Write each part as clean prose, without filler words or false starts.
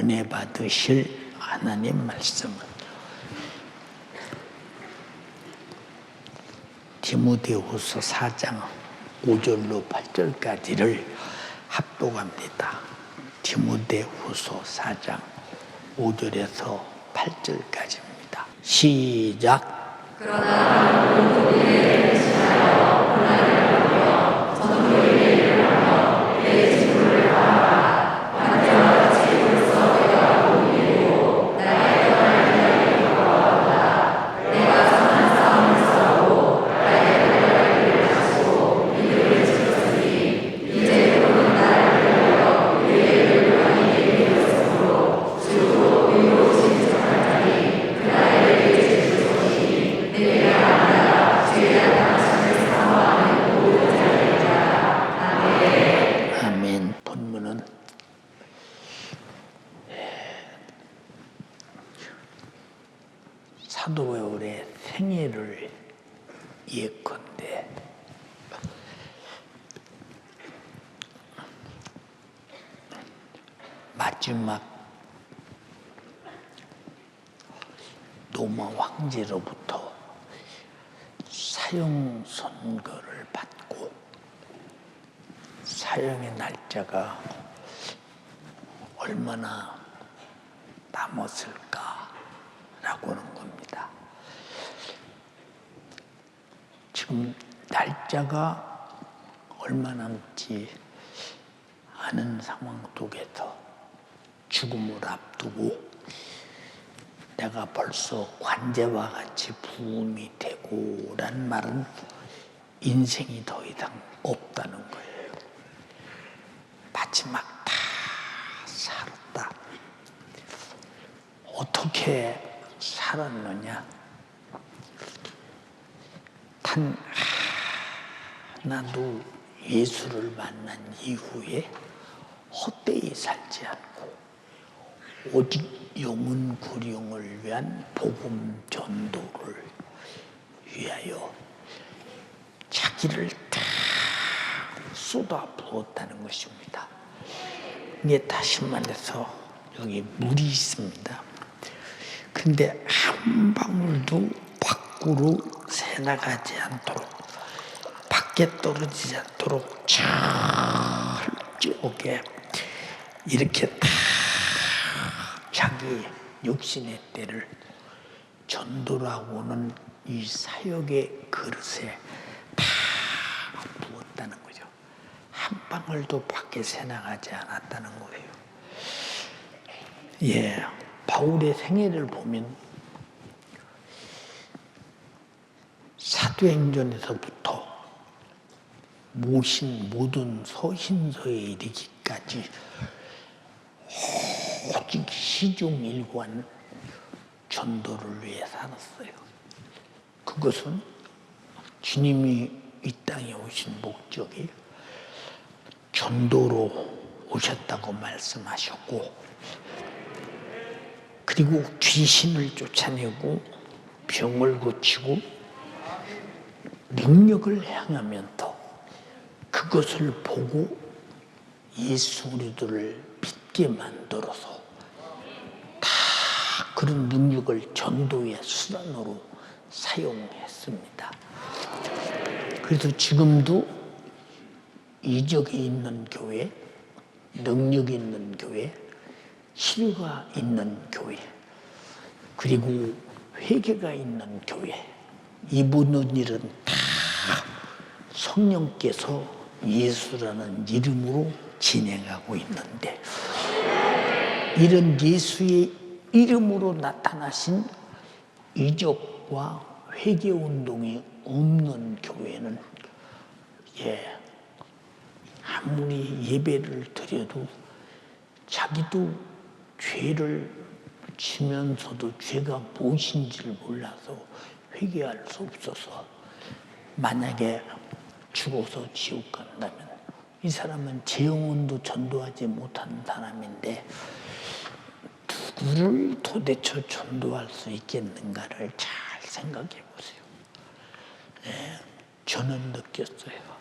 은혜 받으실 하나님 말씀은 디모데후서 4장 5절로 8절까지를 합독합니다. 디모데후서 4장 5절에서 8절까지입니다. 시작. 그러나 우리의 대신하여 고난을 받으며 전도의 일을 하며 내 직분을 다하라. 반자와 지금서 내가 보이고 나의 떠날 기다리는 바와 내가 선한 싸움을 싸우고 나의 고난을 일하시고 이들을 지켰으니 이제 그는 나를 위하여 그의 율법이 이르는 것으로 주로 의로우신 척할 자니 그날의 죄주소니 내가 아니라 죄악 당신을 사모하는 모든 자들이라. 아멘. 아멘. 본문은 사도 바울의 생애를 예컨대 마지막 로마 황제로부터 사형 선고를 받고 사형의 날짜가 얼마나 남았을까라고 하는 겁니다. 지금 날짜가 얼마 남지 않은 상황 속에서 죽음을 앞두고 내가 벌써 관제와 같이 부음이 되고 라는 말은 인생이 더 이상 없다는 거예요. 마지막 다 살았다. 어떻게 살았느냐? 단 하나도 예수를 만난 이후에 헛되이 살지 않고 오직 영혼 구령을 위한 복음 전도를 위하여 자기를 다 쏟아 부었다는 것입니다. 이게 다시 말해서 여기 물이 있습니다. 근데 한 방울도 밖으로 새나가지 않도록 밖에 떨어지지 않도록 철저하게 이렇게 다 자기 육신의 때를 전도라고는 이 사역의 그릇에 다 부었다는 거죠. 한 방울도 밖에 새나가지 않았다는 거예요. 예, 바울의 생애를 보면 사도행전에서부터 모신 모든 서신서에 이르기까지 오직 시종일관 전도를 위해 살았어요. 그것은 주님이 이 땅에 오신 목적이 전도로 오셨다고 말씀하셨고, 그리고 귀신을 쫓아내고 병을 고치고 능력을 향하면서 그것을 보고 예수 그리스도를 믿게 만들어서 다 그런 능력을 전도의 수단으로 사용했습니다. 그래서 지금도 이적이 있는 교회, 능력이 있는 교회, 치료가 있는 교회, 그리고 회개가 있는 교회, 이 모든 일은 다 성령께서 예수라는 이름으로 진행하고 있는데, 이런 예수의 이름으로 나타나신 이적과 회개 운동이 없는 교회는 아무리 예배를 드려도 자기도 죄를 지면서도 죄가 무엇인지를 몰라서 회개할 수 없어서 만약에 죽어서 지옥 간다면 이 사람은 제 영혼도 전도하지 못한 사람인데 누구를 도대체 전도할 수 있겠는가를 잘 생각해 보세요. 네, 저는 느꼈어요.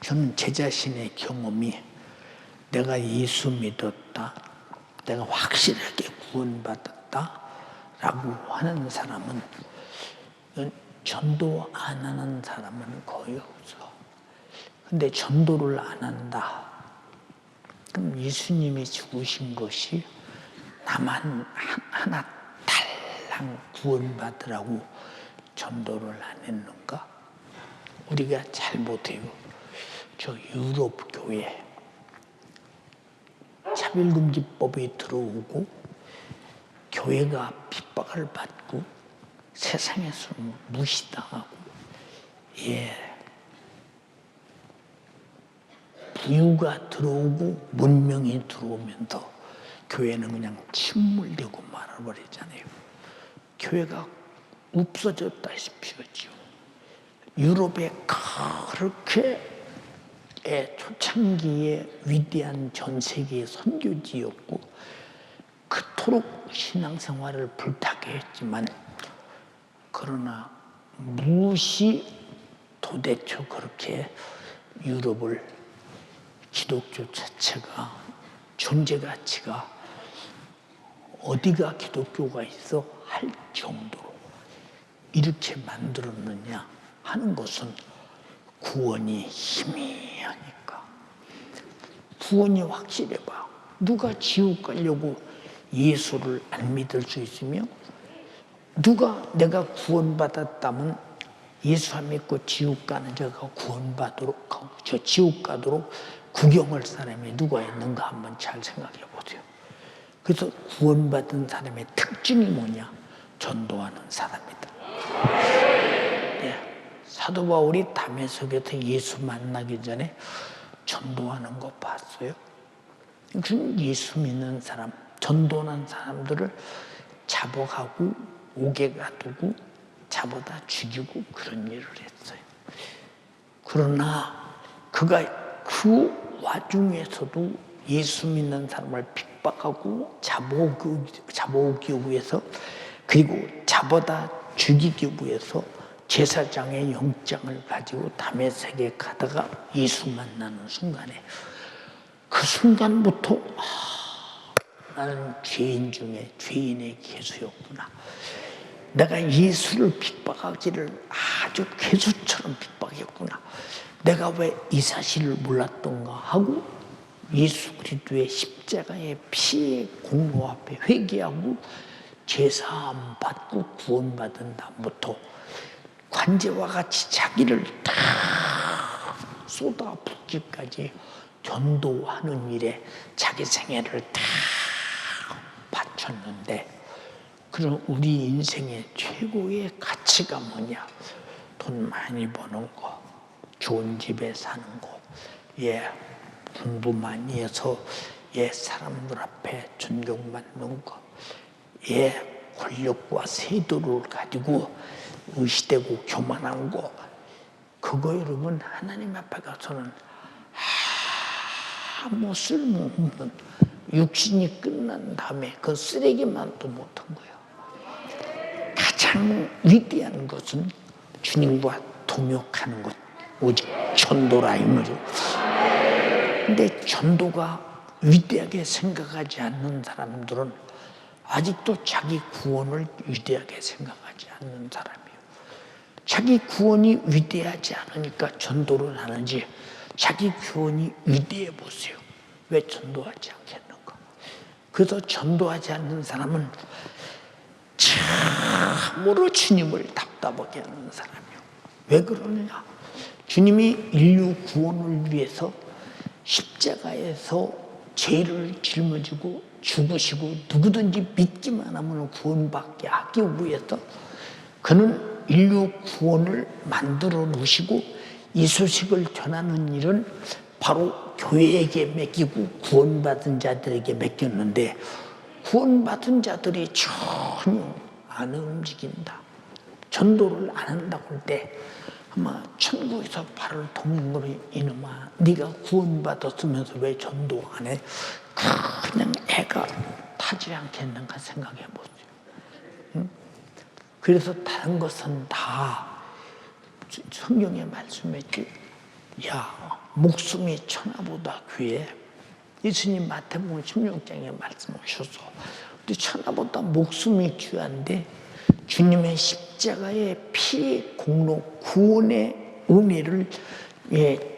저는 제 자신의 경험이 내가 예수 믿었다. 내가 확실하게 구원받았다라고 하는 사람은, 전도 안 하는 사람은 거의 없어. 근데 전도를 안 한다. 그럼 예수님이 죽으신 것이 나만 하나 달랑 구원받으라고 전도를 안 했는가? 우리가 잘 못해요. 저 유럽 교회 차별금지법이 들어오고 교회가 핍박을 받고 세상에서 무시당하고, 부유가 들어오고 문명이 들어오면서 교회는 그냥 침몰되고 말아버리잖아요. 교회가 없어졌다시피 하죠. 유럽에 그렇게 초창기에 위대한 전 세계 선교지였고 그토록 신앙생활을 불타게 했지만, 그러나 무엇이 도대체 그렇게 유럽을 기독교 자체가 존재 가치가 어디가 기독교가 있어 할 정도로 이렇게 만들었느냐 하는 것은 구원이 희미하니까. 구원이 확실해봐. 누가 지옥 가려고 예수를 안 믿을 수 있으며, 누가 내가 구원받았다면 예수 안 믿고 지옥 가는 자가 구원받도록, 저 지옥 가도록 구경할 사람이 누가 있는가 한번 잘 생각해 보세요. 그래서 구원받은 사람의 특징이 뭐냐? 전도하는 사람이다. 사도 바울이 다메섹에서 예수 만나기 전에 전도하는 거 봤어요? 그럼 예수 믿는 사람, 전도하는 사람들을 잡아가고 옥에 가두고 잡아다 죽이고 그런 일을 했어요. 그러나 그가 그 와중에서도 예수 믿는 사람을 핍박하고 잡아오기 위해서, 그리고 잡아다 죽이기 위해서 제사장의 영장을 가지고 다메섹에 가다가 예수 만나는 순간에, 그 순간부터 나는 죄인 중에 죄인의 개수였구나. 내가 예수를 핍박하기를 아주 개수처럼 핍박했구나. 내가 왜 이 사실을 몰랐던가 하고 예수 그리스도의 십자가의 피의 공로 앞에 회개하고 제사함 받고 구원받은 다음부터 관제와 같이 자기를 다 쏟아붓기까지 전도하는 일에 자기 생애를 다 바쳤는데, 그럼 우리 인생의 최고의 가치가 뭐냐? 돈 많이 버는 거, 좋은 집에 사는 거, 공부 많이 해서 사람들 앞에 존경받는 거, 권력과 세도를 가지고 의시되고 교만한 거, 그거 여러분 하나님 앞에 가서는 아무 쓸모없는, 육신이 끝난 다음에 그 쓰레기만도 못한 거예요. 가장 위대한 것은 주님과 동역하는 것, 오직 전도라 이 말이죠. 근데 전도가 위대하게 생각하지 않는 사람들은 아직도 자기 구원을 위대하게 생각하지 않는 사람이에요. 자기 구원이 위대하지 않으니까 전도를 하는지, 자기 구원이 위대해 보세요. 왜 전도하지 않겠는가? 그래서 전도하지 않는 사람은 참으로 주님을 답답하게 하는 사람이에요. 왜 그러느냐? 주님이 인류 구원을 위해서 십자가에서 죄를 짊어지고 죽으시고 누구든지 믿기만 하면 구원받게 하기 위해서 그는 인류 구원을 만들어 놓으시고 이 소식을 전하는 일은 바로 교회에게 맡기고 구원받은 자들에게 맡겼는데, 구원받은 자들이 전혀 안 움직인다. 전도를 안 한다고 할 때 아마 천국에서 발을 동물이, 이놈아 네가 구원받았으면서 왜 전도 안 해? 그냥 애가 타지 않겠는가 생각해 보세요. 응? 그래서 다른 것은 다 성경에 말씀했지. 야, 목숨이 천하보다 귀해. 예수님 마태복음 16장에 말씀하셔서 우리 천하보다 목숨이 귀한데 주님의 십자가의 피의 공로 구원의 은혜를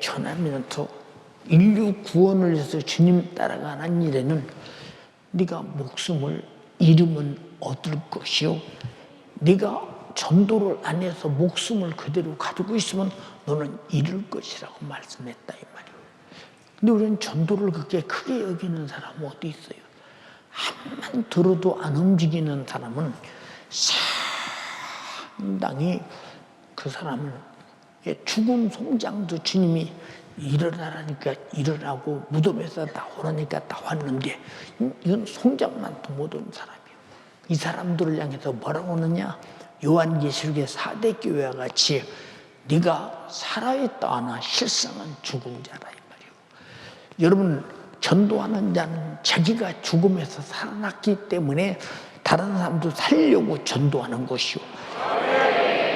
전하면서 인류 구원을 위해서 주님 따라가는 일에는 네가 목숨을 잃으면 얻을 것이요 네가 전도를 안 해서 목숨을 그대로 가지고 있으면 너는 잃을 것이라고 말씀했다 이 말이에요. 근데 우리는 전도를 그렇게 크게 여기는 사람은 어디 있어요? 한만 들어도 안 움직이는 사람은 상당히 그 사람은 죽은 송장도 주님이 일어나라니까 일어나고 무덤에서 나오라니까 나왔는데 이건 송장만도 못 온 사람이에요. 이 사람들을 향해서 뭐라고 하느냐? 요한계시록의 4대 교회와 같이 네가 살아있다 하나 실상은 죽은 자라 이 말이에요. 여러분 전도하는 자는 자기가 죽음에서 살아났기 때문에 다른 사람도 살려고 전도하는 것이요.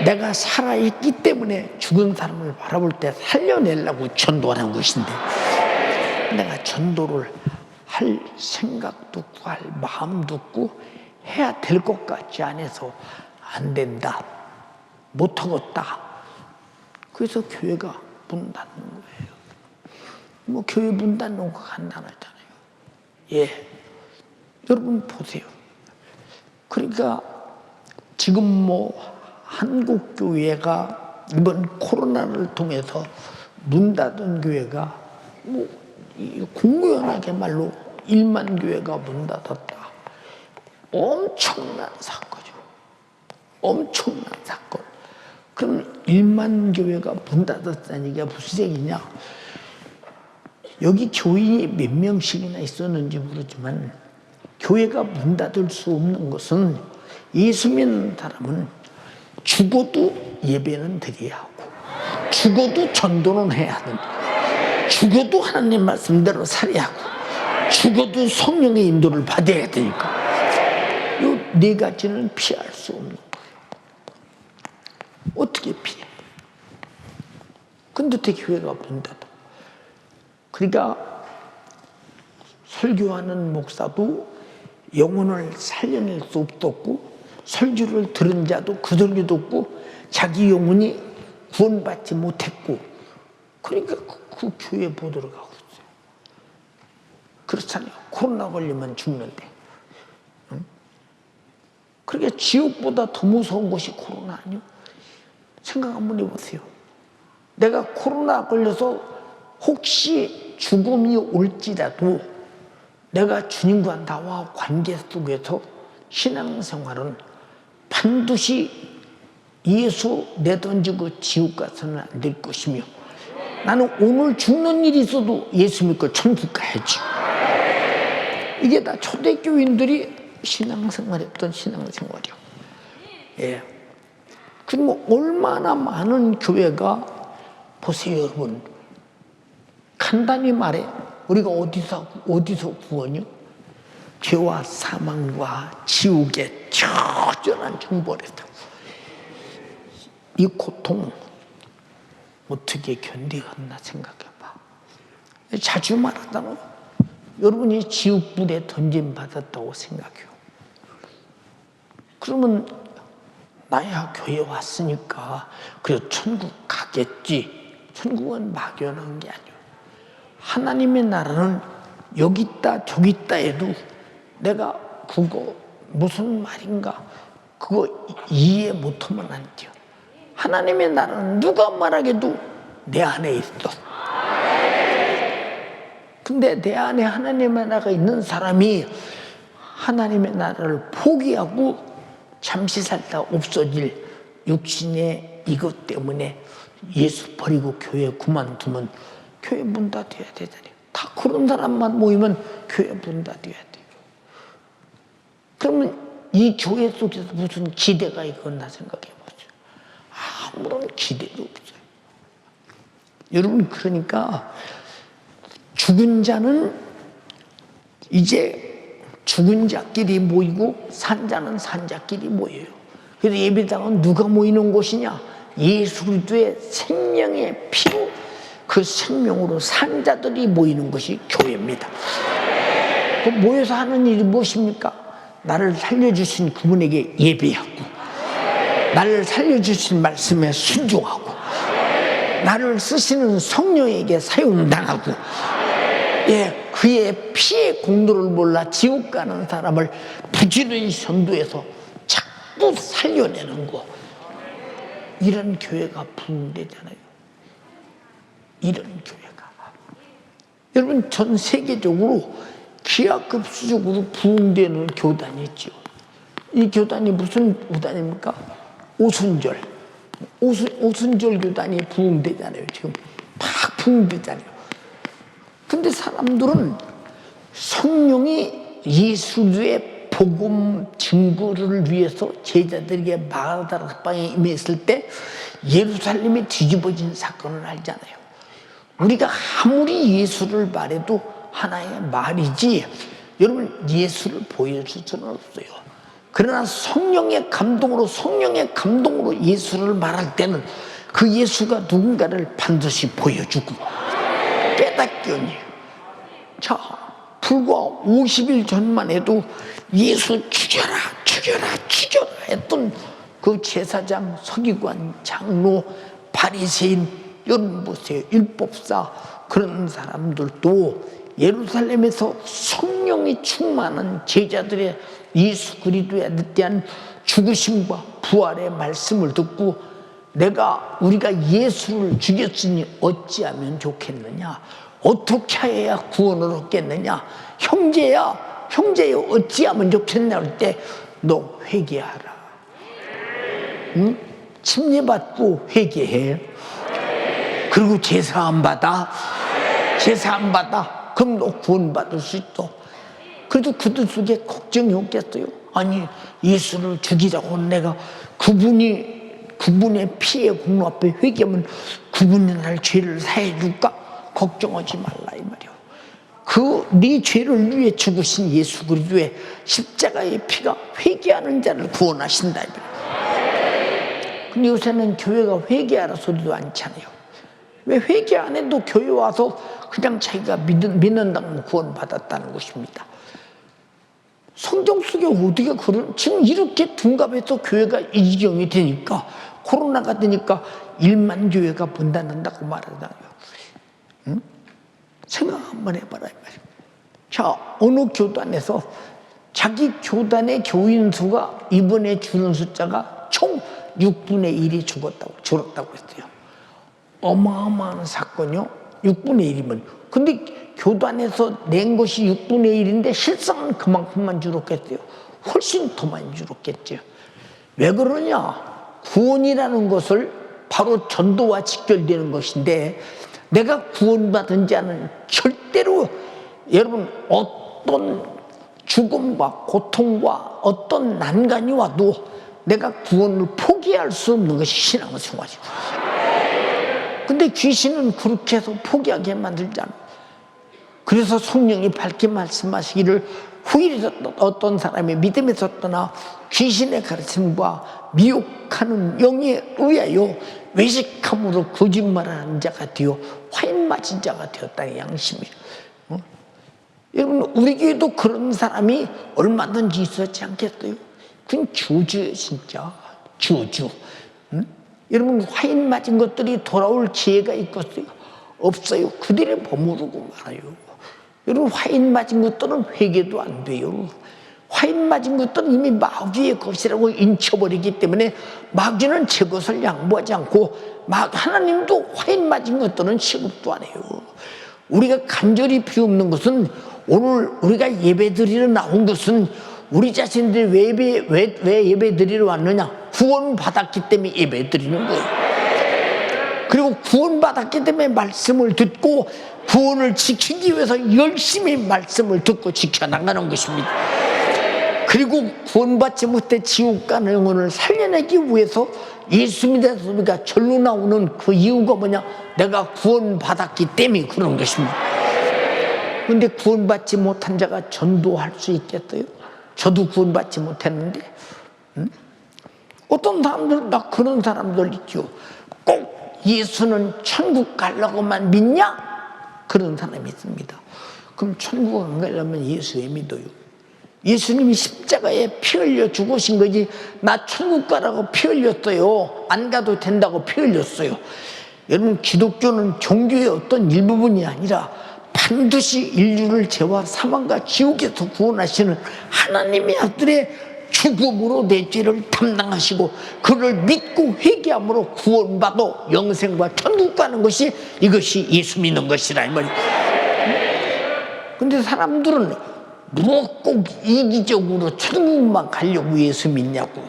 내가 살아있기 때문에 죽은 사람을 바라볼 때 살려내려고 전도하는 것인데 내가 전도를 할 생각도 없고 할 마음도 없고 해야 될 것 같지 않아서 안 된다. 못하겠다. 그래서 교회가 문 닫는 거예요. 뭐 교회 문 닫는 거 간단하잖아요. 예. 여러분 보세요. 그러니까 지금 뭐 한국 교회가 이번 코로나를 통해서 문 닫은 교회가 뭐 공공연하게 말로 1만 교회가 문 닫았다. 엄청난 사건이죠. 엄청난 사건. 그럼 1만 교회가 문 닫았다는 게 무슨 얘기냐? 여기 교인이 몇 명씩이나 있었는지 모르지만 교회가 문 닫을 수 없는 것은 예수 믿는 사람은 죽어도 예배는 드려야 하고 죽어도 전도는 해야 된다. 죽어도 하나님 말씀대로 살아야 하고 죽어도 성령의 인도를 받아야 되니까 이 네 가지는 피할 수 없는 거예요. 어떻게 피해? 근데 어떻게 교회가 문 닫아? 그러니까 설교하는 목사도 영혼을 살려낼 수 없었고 설교를 들은 자도 그 설교도 없고 자기 영혼이 구원받지 못했고 그러니까 그 교회 보도록 하고 있어요. 그렇잖아요. 코로나 걸리면 죽는데. 응? 그러니까 지옥보다 더 무서운 것이 코로나 아니요? 생각 한번 해보세요. 내가 코로나 걸려서 혹시 죽음이 올지라도 내가 주님과 나와 관계 속에서 신앙생활은 반드시 예수 내던지고 지옥 가서는 안 될 것이며 나는 오늘 죽는 일이 있어도 예수 믿고 천국 가야지. 이게 다 초대교인들이 신앙생활했던 신앙생활이요. 예. 그럼 얼마나 많은 교회가 보세요, 여러분. 간단히 말해 우리가 어디서 구원이요? 죄와 사망과 지옥의 처절한 정벌에서 이 고통 어떻게 견디겠나 생각해봐. 자주 말하잖아요. 여러분이 지옥불에 던짐받았다고 생각해요. 그러면 나야 교회 왔으니까 그래도 천국 가겠지. 천국은 막연한 게 아니에요. 하나님의 나라는 여기 있다 저기 있다 해도 내가 그거 무슨 말인가 그거 이해 못하면 안 돼요. 하나님의 나라는 누가 말하게도 내 안에 있어. 근데 내 안에 하나님의 나라가 있는 사람이 하나님의 나라를 포기하고 잠시 살다 없어질 육신의 이것 때문에 예수 버리고 교회 그만두면 교회 문 닫아야 되잖아요. 다 그런 사람만 모이면 교회 문 닫아야 돼요. 그러면 이 교회 속에서 무슨 기대가 있겠나 생각해 보죠. 아무런 기대도 없어요. 여러분 그러니까 죽은 자는 이제 죽은 자끼리 모이고 산 자는 산 자끼리 모여요. 그래서 예배당은 누가 모이는 곳이냐? 예수 그리스도의 생명의 피로 그 생명으로 산 자들이 모이는 것이 교회입니다. 그 모여서 하는 일이 무엇입니까? 나를 살려주신 그분에게 예배하고, 나를 살려주신 말씀에 순종하고, 나를 쓰시는 성령에게 사용당하고, 예, 그의 피의 공로를 몰라 지옥 가는 사람을 부지런히 전도해서 자꾸 살려내는 거. 이런 교회가 부흥되잖아요. 이런 교회가. 여러분, 전 세계적으로 기하급수적으로 부흥되는 교단이 있죠. 이 교단이 무슨 교단입니까? 오순절. 오순절 교단이 부흥되잖아요. 지금 막 부흥되잖아요. 근데 사람들은 성령이 예수의 복음 증거를 위해서 제자들에게 마가다락방에 임했을 때 예루살렘이 뒤집어진 사건을 알잖아요. 우리가 아무리 예수를 말해도 하나의 말이지, 여러분, 예수를 보여줄 수는 없어요. 그러나 성령의 감동으로 예수를 말할 때는 그 예수가 누군가를 반드시 보여주고 깨닫게 해요. 자, 불과 50일 전만 해도 예수 죽여라 했던 그 제사장, 서기관, 장로, 바리새인, 여러분 보세요. 율법사, 그런 사람들도 예루살렘에서 성령이 충만한 제자들의 예수 그리스도에 대한 죽으심과 부활의 말씀을 듣고 우리가 예수를 죽였으니 어찌하면 좋겠느냐, 어떻게 해야 구원을 얻겠느냐, 형제야 어찌하면 좋겠냐 할 때 너 회개하라. 응? 침례받고 회개해. 그리고 제사 안 받아. 그럼 너 구원받을 수 있어. 그래도 그들 속에 걱정이 없겠어요? 아니, 예수를 죽이자고 내가 그분의 피의 공로 앞에 회개하면 그분이 날 죄를 사해 줄까? 걱정하지 말라 이 말이야. 네 죄를 위해 죽으신 예수 그리스도의 십자가의 피가 회개하는 자를 구원하신다 이 말이야. 근데 요새는 교회가 회개하라 소리도 않잖아요. 왜 회개 안 해도 교회 와서 그냥 자기가 믿는다면 구원받았다는 것입니다. 성경 속에 어디가 지금 이렇게 둔갑해서 교회가 이 지경이 되니까, 코로나가 되니까 1만 교회가 문 닫는다고 말하잖아요. 응? 생각 한번 해봐라 이 말이에요. 자, 어느 교단에서 자기 교단의 교인 수가 이번에 주는 숫자가 총 6분의 1이 줄었다고 했어요. 어마어마한 사건이요. 6분의 1이면. 근데 교단에서 낸 것이 6분의 1인데 실상은 그만큼만 줄었겠어요. 훨씬 더 많이 줄었겠죠. 왜 그러냐? 구원이라는 것을 바로 전도와 직결되는 것인데, 내가 구원받은 자는 절대로 여러분 어떤 죽음과 고통과 어떤 난간이 와도 내가 구원을 포기할 수 없는 것이 신앙생활이죠. 근데 귀신은 그렇게 해서 포기하게 만들잖아. 그래서 성령이 밝게 말씀하시기를 후일에 어떤 사람이 믿음에서 떠나 귀신의 가르침과 미혹하는 영에 의하여 외식함으로 거짓말하는 자가 되어 화인 맞은 자가 되었다는 양심이에요. 여러분, 우리 교회도 그런 사람이 얼마든지 있었지 않겠어요? 그건 저주예요, 진짜. 저주. 여러분, 화인 맞은 것들이 돌아올 기회가 있겠어요? 없어요. 그들에 머무르고 말아요. 여러분, 화인 맞은 것들은 회개도 안 돼요. 화인 맞은 것들은 이미 마귀의 것이라고 인쳐버리기 때문에 마귀는 제 것을 양보하지 않고 하나님도 화인 맞은 것들은 취급도 안 해요. 우리가 간절히 비웃는 것은, 오늘 우리가 예배 드리러 나온 것은 우리 자신들이 왜 예배 드리러 왔느냐? 구원 받았기 때문에 예배 드리는 거예요. 그리고 구원 받았기 때문에 말씀을 듣고 구원을 지키기 위해서 열심히 말씀을 듣고 지켜나가는 것입니다. 그리고 구원받지 못해 지옥 가는 영혼을 살려내기 위해서 예수 믿어서 우리가 절로 나오는 그 이유가 뭐냐? 내가 구원받았기 때문에 그런 것입니다. 그런데 구원받지 못한 자가 전도할 수 있겠어요? 저도 구원받지 못했는데. 어떤 사람들, 막 그런 사람들 있죠. 꼭 예수는 천국 가려고만 믿냐? 그런 사람이 있습니다. 그럼 천국 안 가려면 예수 왜 믿어요? 예수님이 십자가에 피 흘려 죽으신 거지 나 천국 가라고 피 흘렸어요. 안 가도 된다고 피 흘렸어요. 여러분, 기독교는 종교의 어떤 일부분이 아니라 반드시 인류를 죄와 사망과 지옥에서 구원하시는 하나님의 아들의 죽음으로 내 죄를 담당하시고 그를 믿고 회개함으로 구원받아 영생과 천국 가는 것이, 이것이 예수 믿는 것이라 이 말이에요. 근데 사람들은 뭐 꼭 이기적으로 천국만 가려고 예수 믿냐고.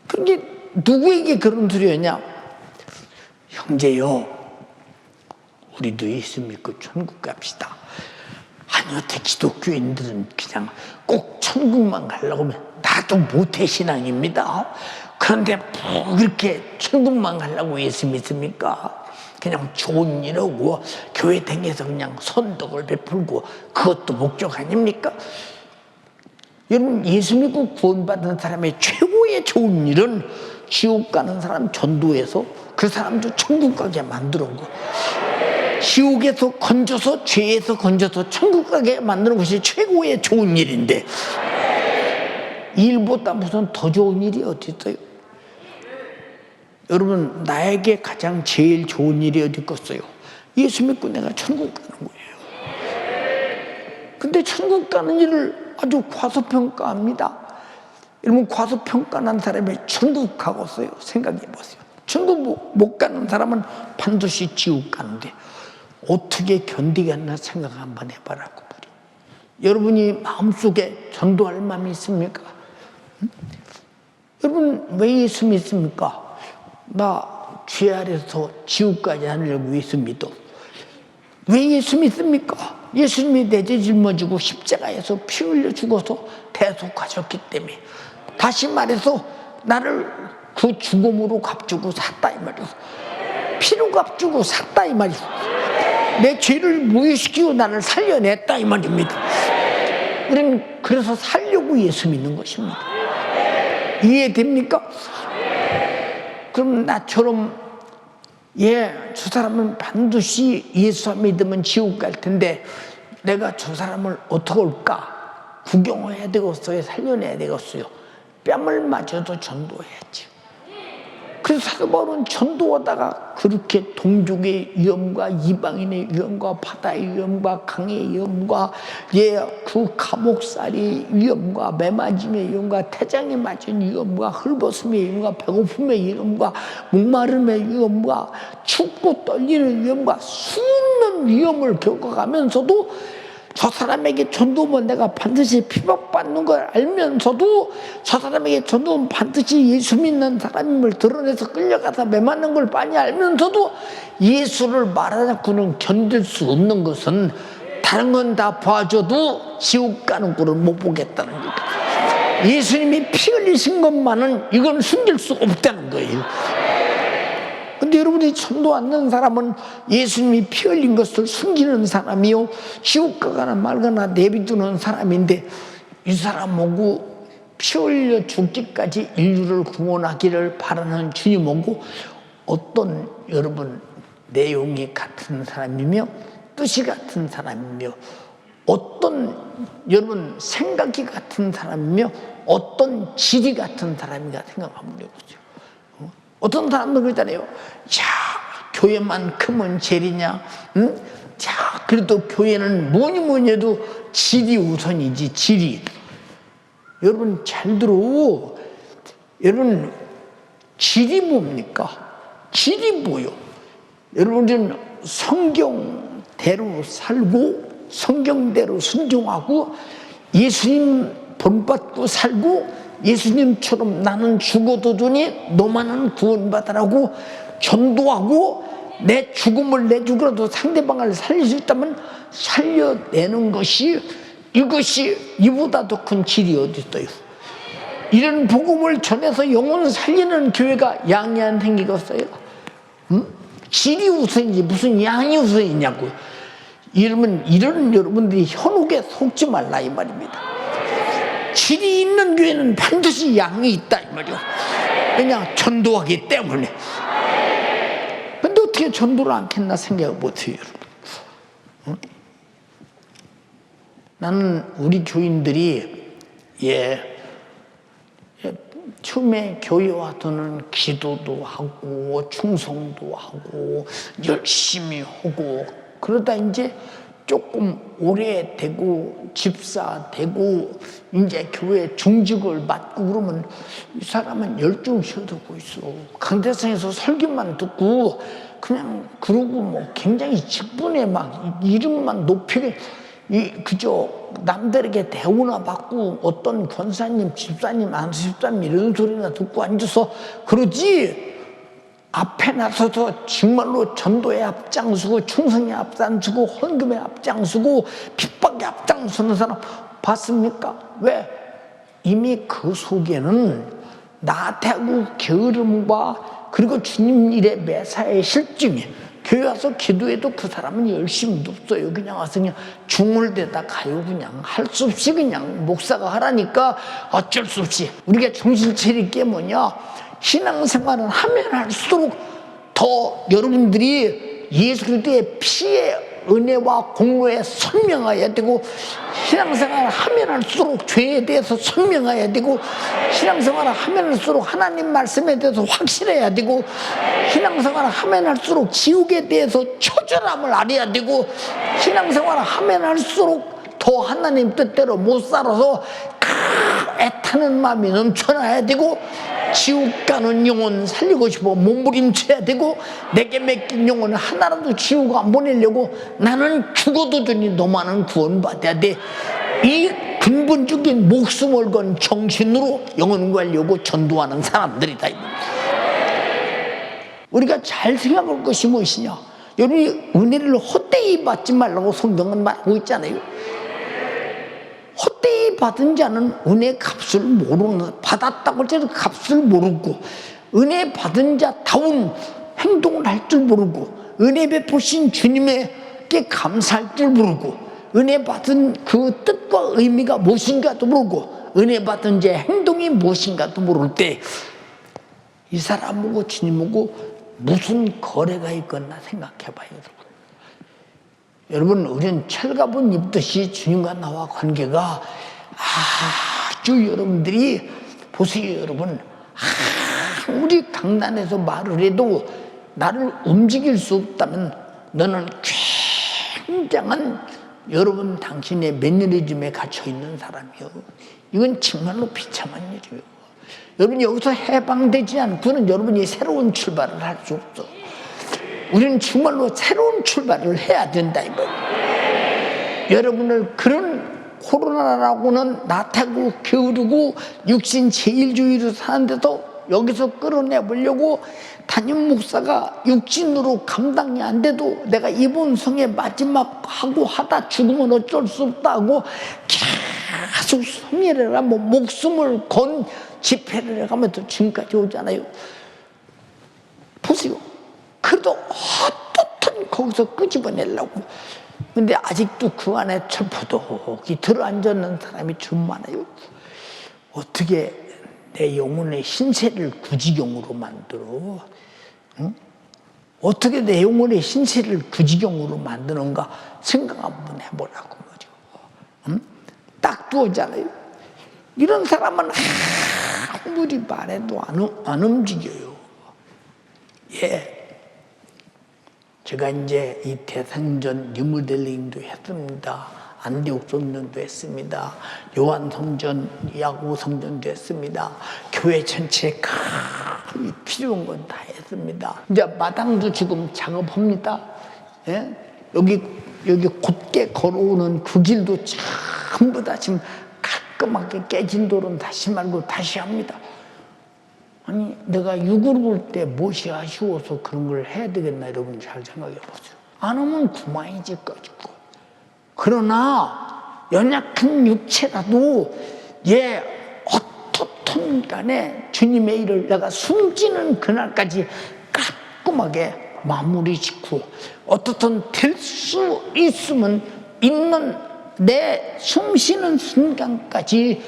그게 누구에게 그런 소리였냐? 형제요, 우리도 예수 믿고 천국 갑시다. 아니, 어떻게 기독교인들은 그냥 꼭 천국만 가려고 하면, 나도 모태신앙입니다. 그런데 뭐 그렇게 천국만 가려고 예수 믿습니까? 그냥 좋은 일 하고 교회 다녀서 그냥 선덕을 베풀고 그것도 목적 아닙니까? 여러분, 예수 믿고 구원받은 사람의 최고의 좋은 일은 지옥 가는 사람 전도해서 그 사람도 천국 가게 만드는 거. 지옥에서 건져서, 죄에서 건져서 천국 가게 만드는 것이 최고의 좋은 일인데, 이 일보다 무슨 더 좋은 일이 어디 있어요? 여러분, 나에게 가장 제일 좋은 일이 어디 있겠어요? 예수 믿고 내가 천국 가는 거예요. 근데 천국 가는 일을 아주 과소평가합니다. 여러분, 과소평가한 사람이 천국 가겠어요? 생각해 보세요. 천국 못 가는 사람은 반드시 지옥 가는데 어떻게 견디겠나 생각 한번 해봐라고. 여러분이 마음속에 전도할 마음이 있습니까? 여러분, 왜 예수 믿습니까? 나 죄 아래서 지옥까지 하려고 예수 믿어. 왜 예수 믿습니까? 예수님이 내 죄 짊어지고 십자가에서 피 흘려 죽어서 대속하셨기 때문에. 다시 말해서 나를 그 죽음으로 값주고 샀다 이 말이야. 피로 값주고 샀다 이 말이야. 내 죄를 무효시키고 나를 살려냈다 이 말입니다. 그래서 살려고 예수 믿는 것입니다. 이해됩니까? 그럼 나처럼 저 사람은 반드시 예수 믿으면 지옥 갈 텐데 내가 저 사람을 어떻게 할까? 구경해야 되겠어요? 살려내야 되겠어요? 뺨을 맞아도 전도해야지. 그래서 사도 바울은 전도하다가 그렇게 동족의 위험과 이방인의 위험과 바다의 위험과 강의 위험과 그 감옥살이 위험과 매맞음의 위험과 태장에 맞은 위험과 헐벗음의 위험과 배고픔의 위험과 목마름의 위험과 춥고 떨리는 위험과 수없는 위험을 겪어가면서도 저 사람에게 전도하면 내가 반드시 핍박받는 걸 알면서도 저 사람에게 전도하면 반드시 예수 믿는 사람임을 드러내서 끌려가서 매맞는 걸 많이 알면서도 예수를 말하자고는 견딜 수 없는 것은 다른 건 다 봐줘도 지옥 가는 꼴을 못 보겠다는 거예요. 예수님이 피 흘리신 것만은 이건 숨길 수 없다는 거예요. 근데 여러분이 전도 않는 사람은 예수님이 피 흘린 것을 숨기는 사람이요, 지옥 가거나 말거나 내비두는 사람인데, 이 사람 보고 피 흘려 죽기까지 인류를 구원하기를 바라는 주님 보고 어떤 여러분 내용이 같은 사람이며 뜻이 같은 사람이며 어떤 여러분 생각이 같은 사람이며 어떤 질이 같은 사람인가 생각하면 되겠죠. 어떤 사람들 그러잖아요. 야, 교회만큼은 제일이냐? 응? 자, 그래도 교회는 뭐니 해도 질이 우선이지, 질이. 여러분 잘 들어. 여러분 질이 뭡니까? 질이 뭐요? 여러분은 성경대로 살고 성경대로 순종하고 예수님 본받고 살고 예수님처럼 나는 죽어도 좋으니 너만은 구원받으라고 전도하고 내 죽음을 내주고라도 상대방을 살릴 수 있다면 살려내는 것이, 이것이 이보다 더 큰 질이 어디 있어요? 이런 복음을 전해서 영혼을 살리는 교회가 양이 안 생기겠어요? 응? 질이 우선이지 무슨 양이 우선이냐고. 이러면 이런 여러분들이 현혹에 속지 말라 이 말입니다. 질이 있는 교회는 반드시 양이 있다 이 말이야. 그냥 전도하기 때문에. 어떻게 전도를 않겠나 생각을 못해요, 여러분. 응? 나는 우리 교인들이 처음에 교회 와서는 기도도 하고 충성도 하고 열심히 하고 그러다 이제 조금 오래 되고 집사 되고 이제 교회 중직을 맡고 그러면 이 사람은 열중 쉬어두고 있어. 강대상에서 설교만 듣고 그냥 그러고 뭐 굉장히 직분에 막 이름만 높이게 그저 남들에게 대우나 받고 어떤 권사님, 집사님, 안수집사님 이런 소리나 듣고 앉아서 그러지 앞에 나서서 정말로 전도에 앞장서고 충성에 앞장서고 헌금에 앞장서고 핍박에 앞장서는 사람 봤습니까? 왜? 이미 그 속에는 나태하고 게으름과 그리고 주님 일의 매사의 실증이 교회 와서 기도해도 그 사람은 열심히 없어요. 그냥 와서 그냥 중얼대다 가요. 그냥 할 수 없이 그냥 목사가 하라니까 어쩔 수 없이 우리가 정신 차릴 게 뭐냐, 신앙생활을 하면 할수록 더 여러분들이 예수 그리스도의 피의 은혜와 공로에 선명해야 되고, 신앙생활을 하면 할수록 죄에 대해서 선명해야 되고, 신앙생활을 하면 할수록 하나님 말씀에 대해서 확실해야 되고, 신앙생활을 하면 할수록 지옥에 대해서 처절함을 알아야 되고, 신앙생활을 하면 할수록 더 하나님 뜻대로 못 살아서 애타는 마음이 넘쳐나야 되고, 지옥 가는 영혼 살리고 싶어 몸부림쳐야 되고, 내게 맡긴 영혼을 하나라도 지옥 안 보내려고 나는 죽어도 되니 너만은 구원받아야 돼. 이 근본적인 목숨을 건 정신으로 영혼 관리하고 전도하는 사람들이다. 우리가 잘 생각할 것이 무엇이냐, 여러분이 은혜를 헛되이 받지 말라고 성경은 말하고 있잖아요. 헛되이 받은 자는 은혜 값을 모르는, 받았다고 해도 값을 모르고, 은혜 받은 자다운 행동을 할 줄 모르고, 은혜 베푸신 주님에게 감사할 줄 모르고, 은혜 받은 그 뜻과 의미가 무엇인가도 모르고, 은혜 받은 자의 행동이 무엇인가도 모를 때 이 사람하고 주님하고 무슨 거래가 있겠나 생각해봐요, 여러분. 여러분, 우리는 철갑은 입듯이 주님과 나와 관계가 아주, 여러분들이 보세요, 여러분. 아무리 강단에서 말을 해도 나를 움직일 수 없다면 너는 굉장한, 여러분 당신의 매너리즘에 갇혀있는 사람이요. 이건 정말로 비참한 일이에요. 여러분, 여기서 해방되지 않고는 여러분이 새로운 출발을 할 수 없어. 우리는 정말로 새로운 출발을 해야 된다, 이거. 여러분을 그런 코로나라고는 나태하고 게으르고 육신 제일주의로 사는데도 여기서 끌어내보려고 담임 목사가 육신으로 감당이 안 돼도 내가 이번 성의 마지막 하고 하다 죽으면 어쩔 수 없다고 계속 성례를 하고 목숨을 건 집회를 해가면서 지금까지 오잖아요. 보세요. 그래도 어떻든 거기서 끄집어내려고. 근데 아직도 그 안에 철포독이 들어앉았는 사람이 좀 많아요. 어떻게 내 영혼의 신세를 구지경으로 만들어? 응? 어떻게 내 영혼의 신세를 구지경으로 만드는가 생각 한번 해보라고 말이요. 응? 딱 두었잖아요. 이런 사람은 아무리 말해도 안 움직여요. 예. 제가 이제 이 대성전 리모델링도 했습니다. 안디옥 성전도 했습니다. 요한 성전, 야고 성전도 했습니다. 교회 전체에 필요한 건 다 했습니다. 이제 마당도 지금 작업합니다. 예? 여기 곧게 걸어오는 그 길도 전부 다 지금 깔끔하게 깨진 돌은 다시 말고 다시 합니다. 아니, 내가 육으로 볼 때 무엇이 아쉬워서 그런 걸 해야 되겠나, 여러분 잘 생각해 보세요. 안 하면 그만이지, 꺼지고. 그러나 연약한 육체라도 어떻든 간에 주님의 일을 내가 숨지는 그날까지 깔끔하게 마무리 짓고, 어떻든 될 수 있으면 있는 내 숨쉬는 순간까지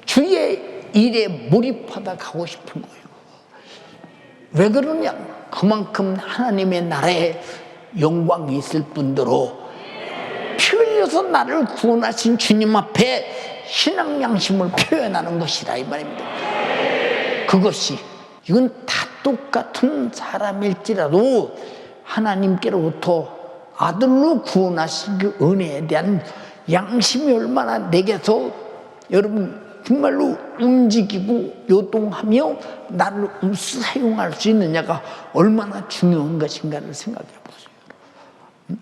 주의 일에 몰입하다 가고 싶은 거예요. 왜 그러냐? 그만큼 하나님의 나라에 영광이 있을 뿐더러 피 흘려서 나를 구원하신 주님 앞에 신앙 양심을 표현하는 것이다 이 말입니다. 그것이 이건 다 똑같은 사람일지라도 하나님께로부터 아들로 구원하신 그 은혜에 대한 양심이 얼마나 내게서 여러분 정말로 움직이고 요동하며 나를 사용할 수 있느냐가 얼마나 중요한 것인가를 생각해 보세요.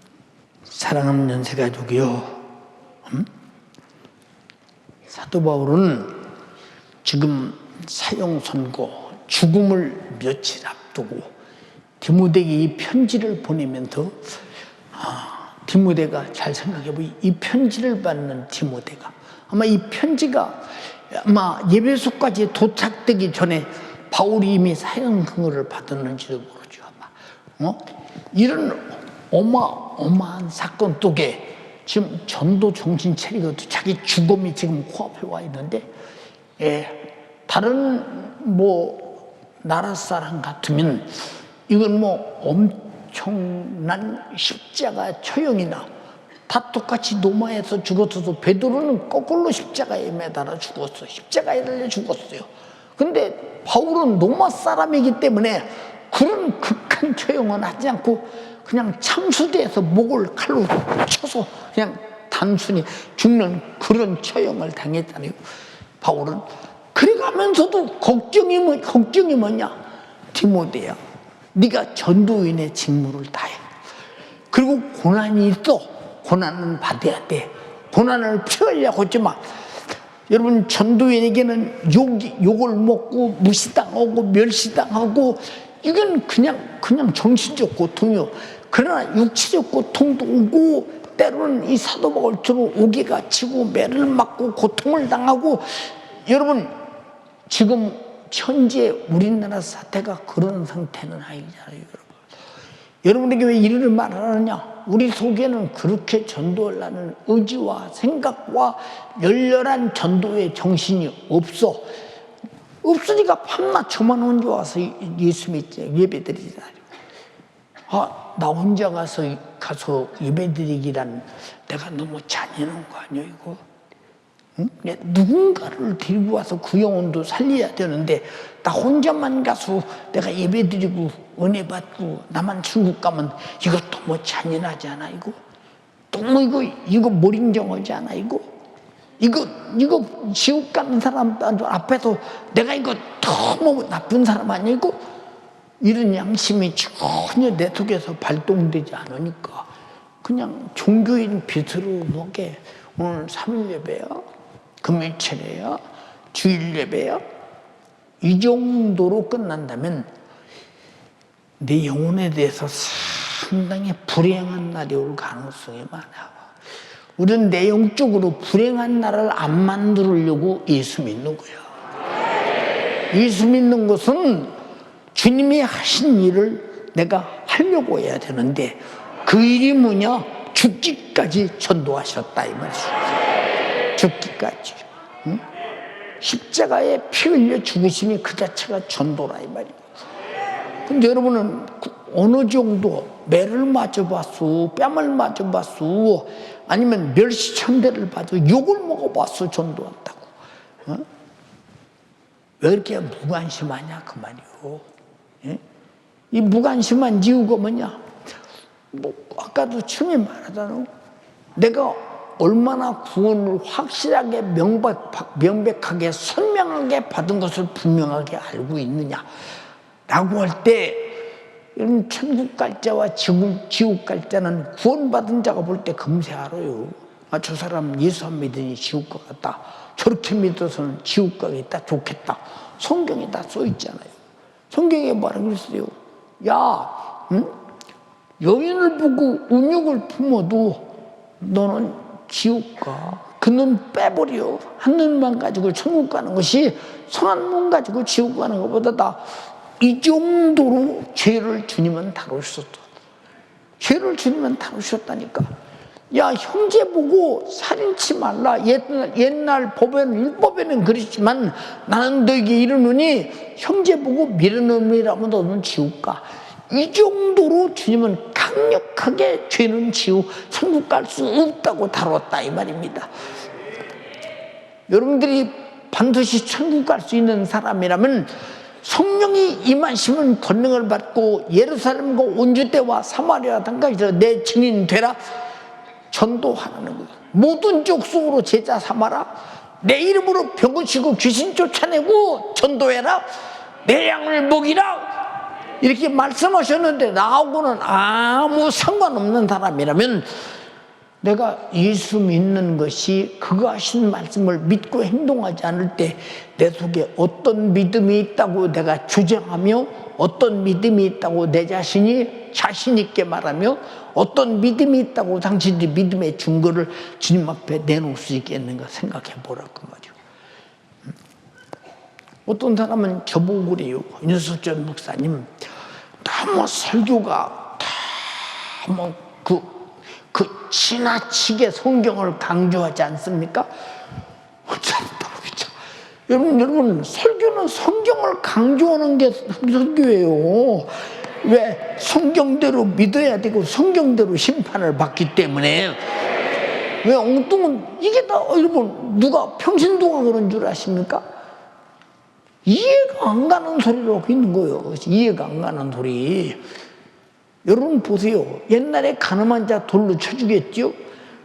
사랑하는 연세가족이요, 사도 바울은 지금 사형 선고, 죽음을 며칠 앞두고 디모데에게 이 편지를 보내면서 디모데가 잘 생각해 보이 이 편지를 받는 디모데가 아마 이 편지가 아마 예배소까지 도착되기 전에 바울이 이미 사형 선고를 받았는지도 모르죠. 아마 이런 어마어마한 사건 속에 지금 전도 정신 차리고 자기 죽음이 지금 코앞에 와 있는데, 다른 나라 사람 같으면 이건 엄청난 십자가 처형이나 다 똑같이 노마에서 죽었어도 베드로는 거꾸로 십자가에 매달아 죽었어. 십자가에 달려 죽었어요. 근데 바울은 노마 사람이기 때문에 그런 극한 처형은 하지 않고 그냥 참수대에서 목을 칼로 쳐서 그냥 단순히 죽는 그런 처형을 당했잖아요. 바울은 그래가면서도 걱정이 뭐냐? 디모데야, 네가 전도인의 직무를 다해. 그리고 고난이 있어. 고난은 받아야 돼. 고난을 피하려고 하지 마. 여러분, 전도인에게는 욕을 먹고 무시당하고 멸시당하고 이건 그냥 정신적 고통이요. 그러나 육체적 고통도 오고 때로는 이 사도 바울처럼 옥에 갇히고 매를 맞고 고통을 당하고, 여러분 지금 현재 우리나라 사태가 그런 상태는 아니잖아요. 여러분에게 왜 이런 말을 하느냐? 우리 속에는 그렇게 전도하려는 의지와 생각과 열렬한 전도의 정신이 없으니까 밤낮 저만 혼자 와서 예수 믿지 예배드리잖아요. 나 혼자 가서 예배드리기란 내가 너무 잔인한 거 아니야 이거? 응? 누군가를 데리고 와서 그 영혼도 살려야 되는데 나 혼자만 가서 내가 예배드리고 은혜 받고 나만 천국 가면 이거 너무 잔인하지 않아 이거? 너무 이거 몰인정하지 않아 이거 지옥 가는 사람 앞에서 내가 이거 너무 나쁜 사람 아니야 이거? 이런 양심이 전혀 내 속에서 발동되지 않으니까 그냥 종교인 빛으로 보게 오늘 3일 예배야, 금요일 예배야, 주일 예배야, 이 정도로 끝난다면 내 영혼에 대해서 상당히 불행한 날이 올 가능성이 많아. 우리는 내 영적으로 불행한 날을 안 만들려고 예수 믿는 거야. 예수 믿는 것은 주님이 하신 일을 내가 하려고 해야 되는데 그 일이 뭐냐? 죽기까지 전도하셨다 이 말이죠. 죽기까지. 응? 십자가에 피 흘려 죽으심이 그 자체가 전도라 이 말이에요. 근데 여러분은 어느 정도 매를 맞아봤어, 뺨을 맞아봤어, 아니면 멸시천대를 봐도 욕을 먹어봤어 전도한다고. 어? 왜 이렇게 무관심하냐 그 말이요. 예? 이 무관심한 이유가 뭐냐? 아까도 처음에 말하잖아. 내가 얼마나 구원을 확실하게 명백하게 선명하게 받은 것을 분명하게 알고 있느냐 라고 할 때, 천국 갈 자와 지옥 갈 자는 구원받은 자가 볼 때 금세 알아요. 저 사람 예수 안 믿으니 지옥 가겠다, 저렇게 믿어서는 지옥 가겠다, 좋겠다. 성경에 다 써 있잖아요. 성경에 뭐라고 그랬어요? 여인을 보고 음욕을 품어도 너는 지옥 가. 그 눈 빼버려. 한 눈만 가지고 천국 가는 것이 성한 눈 가지고 지옥 가는 것보다 이 정도로 죄를 주님은 다루셨다. 죄를 주님은 다루셨다니까. 형제 보고 살인치 말라. 옛날 율법에는 그랬지만 나는 너에게 이르노니 형제 보고 밀어넣으라면 너는 지옥 가. 이 정도로 주님은 강력하게 죄는 지우 천국 갈 수 없다고 다뤘다 이 말입니다. 여러분들이 반드시 천국 갈 수 있는 사람이라면 성령이 임하시면 권능을 받고 예루살렘과 온주대와 사마리아 땅까지 내 증인 되라, 전도하라는 거예요. 모든 족속으로 제자 삼아라, 내 이름으로 병 고치고 귀신 쫓아내고 전도해라, 내 양을 먹이라, 이렇게 말씀하셨는데 나하고는 아무 상관없는 사람이라면 내가 예수 믿는 것이 그가 하신 말씀을 믿고 행동하지 않을 때 내 속에 어떤 믿음이 있다고 내가 주장하며, 어떤 믿음이 있다고 내 자신이 자신 있게 말하며, 어떤 믿음이 있다고 당신들이 믿음의 증거를 주님 앞에 내놓을 수 있겠는가 생각해 보라고 말이요. 어떤 사람은 저보고 그래요. 윤석전 목사님, 너무 설교가 너무 지나치게 성경을 강조하지 않습니까? 여러분, 설교는 성경을 강조하는 게 설교예요. 왜? 성경대로 믿어야 되고 성경대로 심판을 받기 때문에. 왜 엉뚱한, 이게 다 여러분 누가 평신도가 그런 줄 아십니까? 이해가 안 가는 소리를 하고 있는 거예요. 이해가 안 가는 소리. 여러분 보세요. 옛날에 가늠한 자 돌로 쳐주겠죠?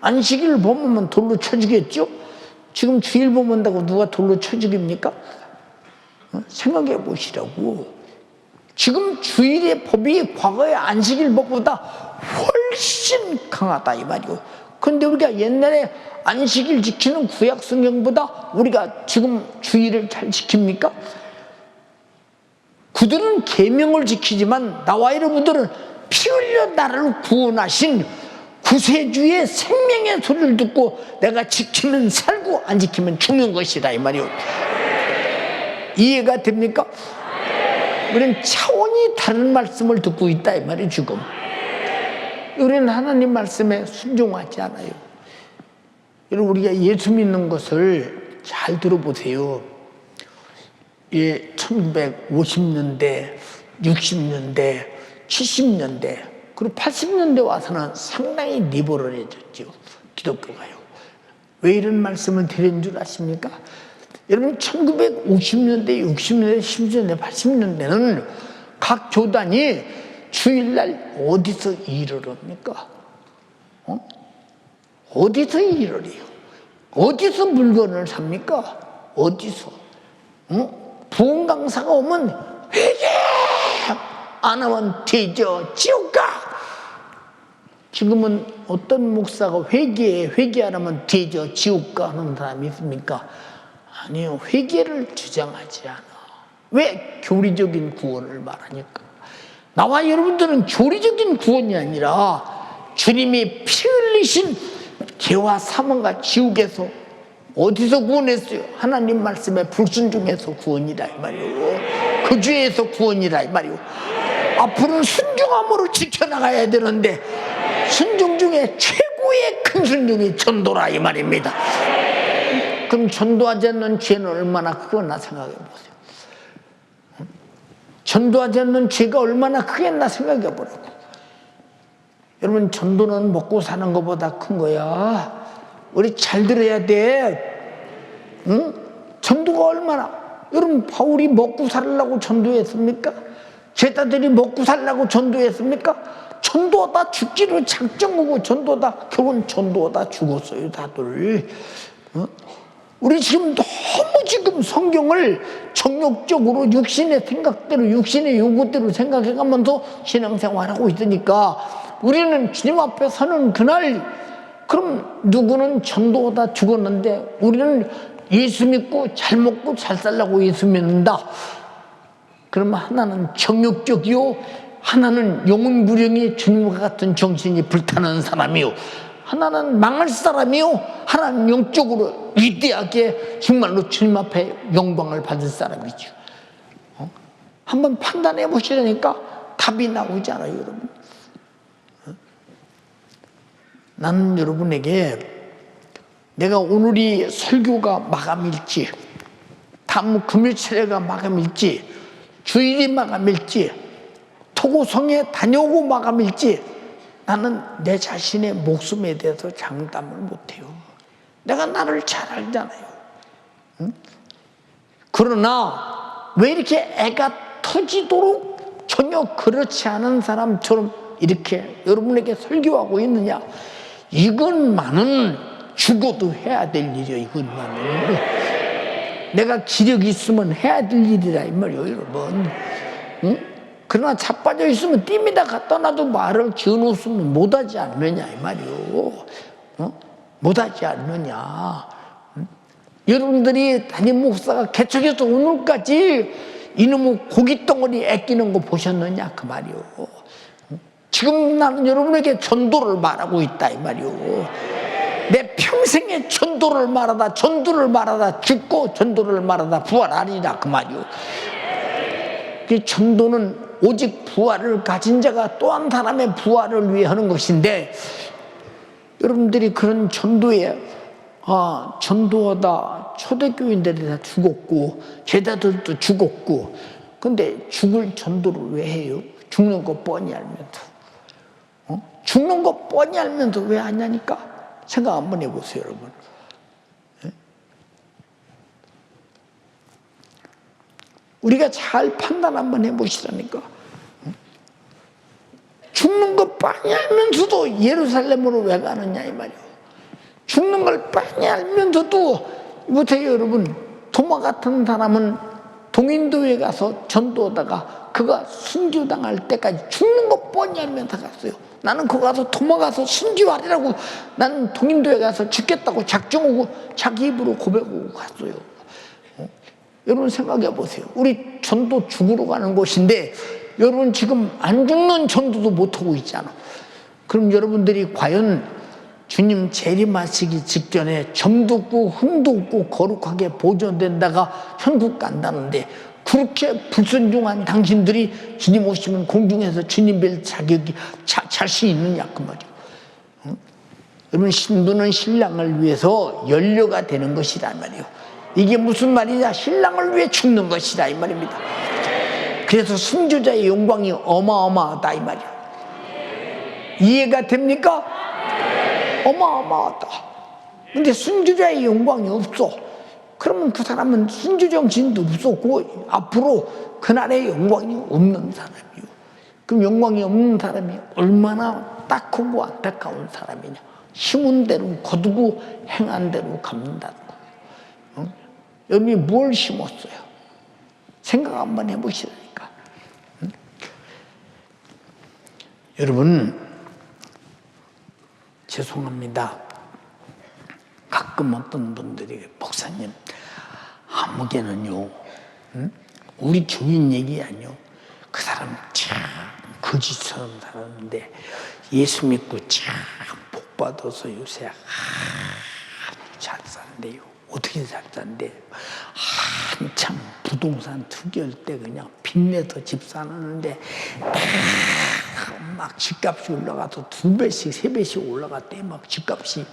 안식일을 범하면 돌로 쳐주겠죠? 지금 주일 범한다고 누가 돌로 쳐 죽입니까? 생각해 보시라고. 지금 주일의 법이 과거의 안식일 법보다 훨씬 강하다 이 말이고. 그런데 우리가 옛날에 안식일 지키는 구약 성경보다 우리가 지금 주일을 잘 지킵니까? 그들은 계명을 지키지만 나와 여러분들은 피 흘려 나를 구원하신 구세주의 생명의 소리를 듣고 내가 지키면 살고 안 지키면 죽는 것이다 이 말이요. 이해가 됩니까? 우리는 차원이 다른 말씀을 듣고 있다 이 말이에요. 지금 우리는 하나님 말씀에 순종하지 않아요. 여러분, 우리가 예수 믿는 것을 잘 들어보세요. 1950년대, 60년대, 70년대 그리고 80년대 와서는 상당히 리버럴해졌죠. 기독교가요. 왜 이런 말씀을 드린 줄 아십니까? 여러분 1950년대, 60년대, 70년대, 80년대는 각 교단이 주일날 어디서 일을 합니까? 어디서 일을 해요? 어디서 물건을 삽니까? 어디서? 부흥 강사가 오면 회개 안 하면 되죠. 지옥 가. 지금은 어떤 목사가 회개 안 하면 되죠. 지옥 가 하는 사람이 있습니까? 아니요. 회개를 주장하지 않아. 왜? 교리적인 구원을 말하니까. 나와 여러분들은 교리적인 구원이 아니라 주님이 피 흘리신 죄와 사망과 지옥에서 어디서 구원했어요? 하나님 말씀에 불순종해서 구원이다 이 말이에요. 그 죄에서 구원이다 이 말이에요. 앞으로는 순종함으로 지켜나가야 되는데 순종 중에 최고의 큰 순종이 전도라 이 말입니다. 그럼 전도하지 않는 죄는 얼마나 크겠나 생각해 보세요. 전도하지 않는 죄가 얼마나 크겠나 생각해 보라고. 여러분, 전도는 먹고 사는 것보다 큰 거야. 우리 잘 들어야 돼. 응? 전도가 얼마나. 여러분, 바울이 먹고 살려고 전도했습니까? 제자들이 먹고 살려고 전도했습니까? 전도하다 죽기로 작정하고 전도하다 결국은 전도하다 죽었어요 다들. 우리 지금 너무 지금 성경을 정욕적으로 육신의 생각대로 육신의 요구대로 생각해가면서 신앙생활하고 있으니까 우리는 주님 앞에 서는 그날 그럼 누구는 전도하다 죽었는데 우리는 예수 믿고 잘 먹고 잘 살라고 예수 믿는다. 그러면 하나는 정욕적이요, 하나는 영혼부령이 주님과 같은 정신이 불타는 사람이요, 하나는 망할 사람이요, 하나는 영적으로 위대하게 정말로 주님 앞에 영광을 받을 사람이죠. 한번 판단해 보시라니까 답이 나오잖아요, 여러분. 나는 여러분에게 내가 오늘이 설교가 마감일지, 다음 금요일 차례가 마감일지, 주일이 마감일지 토고성에 다녀오고 마감일지 나는 내 자신의 목숨에 대해서 장담을 못해요. 내가 나를 잘 알잖아요. 응? 그러나 왜 이렇게 애가 터지도록 전혀 그렇지 않은 사람처럼 이렇게 여러분에게 설교하고 있느냐? 이것만은 죽어도 해야 될 일이에요. 이것만은 내가 기력이 있으면 해야 될 일이라 이 말이에요, 여러분. 응? 그러나 자빠져 있으면 띠미다 갖다 놔도 말을 지어놓으면 못하지 않느냐 이 말이요. 못하지 않느냐. 여러분들이 담임 목사가 개척해서 오늘까지 이놈의 고깃덩어리 아끼는 거 보셨느냐 그 말이요. 지금 나는 여러분에게 전도를 말하고 있다 이 말이요. 내 평생에 전도를 말하다 죽고 전도를 말하다 부활하리라 그 말이요. 그 전도는 오직 부활을 가진 자가 또 한 사람의 부활을 위해 하는 것인데, 여러분들이 그런 전도에 전도하다 초대교인들이 다 죽었고 제자들도 죽었고, 근데 죽을 전도를 왜 해요? 죽는 거 뻔히 알면서. 죽는 거 뻔히 알면서 왜 하냐니까? 생각 한번 해보세요, 여러분. 우리가 잘 판단 한번 해보시라니까. 죽는 거 뻔히 알면서도 예루살렘으로 왜 가느냐 이 말이에요. 죽는 걸 뻔히 알면서도, 보세요 여러분, 도마 같은 사람은 동인도에 가서 전도하다가 그가 순교당할 때까지 죽는 거 뻔히 알면서 갔어요. 나는 거기 가서 도망가서 순교하리라고, 나는 동인도에 가서 죽겠다고 작정하고 자기 입으로 고백하고 갔어요. 여러분 생각해 보세요. 우리 전도 죽으러 가는 곳인데 여러분 지금 안 죽는 전도도 못하고 있잖아. 그럼 여러분들이 과연 주님 재림하시기 직전에 점도 없고 흠도 없고 거룩하게 보존된다가 천국 간다는데, 그렇게 불순종한 당신들이 주님 오시면 공중에서 주님 뵐 자격이 잘 수 있느냐 그 말이에요. 여러분, 신부는 신랑을 위해서 연료가 되는 것이란 말이에요. 이게 무슨 말이냐? 신랑을 위해 죽는 것이다 이 말입니다. 그래서 순교자의 영광이 어마어마하다 이 말이에요. 이해가 됩니까? 어마어마하다. 근데 순교자의 영광이 없어. 그러면 그 사람은 순교 정신도 없었고 앞으로 그날의 영광이 없는 사람이요. 그럼 영광이 없는 사람이 얼마나 딱하고 안타까운 사람이냐? 심은 대로 거두고 행한 대로 갚는다는 거예요. 여러분이 뭘 심었어요? 생각 한번 해보시라니까. 여러분, 죄송합니다. 가끔 어떤 분들이 목사님, 아무개는요, 우리 교인 얘기 아니요, 그 사람 참 거지처럼 살았는데 예수 믿고 참 복 받아서 요새 잘 산대요. 어떻게 잘 산대요? 한참 부동산 투기할 때 그냥 빚내서 집 사는데 막 집값이 올라가서 2배씩 3배씩 올라갔대. 막 집값이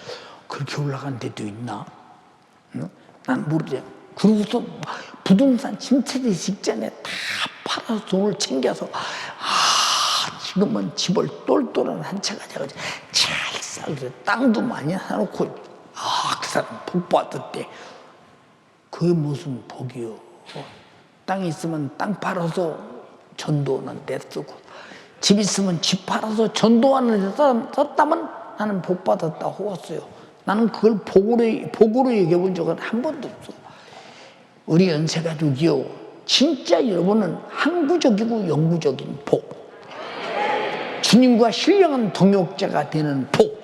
그렇게 올라간 데도 있나? 난 모르죠. 그러고서 부동산 침체되기 직전에 다 팔아서 돈을 챙겨서 지금은 집을 똘똘한 한 채 가져가지고 잘 살고 땅도 많이 사놓고 그 사람 복 받았대. 그게 무슨 복이요? 땅 있으면 땅 팔아서 전도하는 데 쓰고, 집 있으면 집 팔아서 전도하는 데 썼다면 나는 복 받았다 호었어요. 나는 그걸 복으로 얘기해 본 적은 한 번도 없어. 우리 연세가족이요, 진짜 여러분은 항구적이고 영구적인 복, 주님과 신령한 동역자가 되는 복,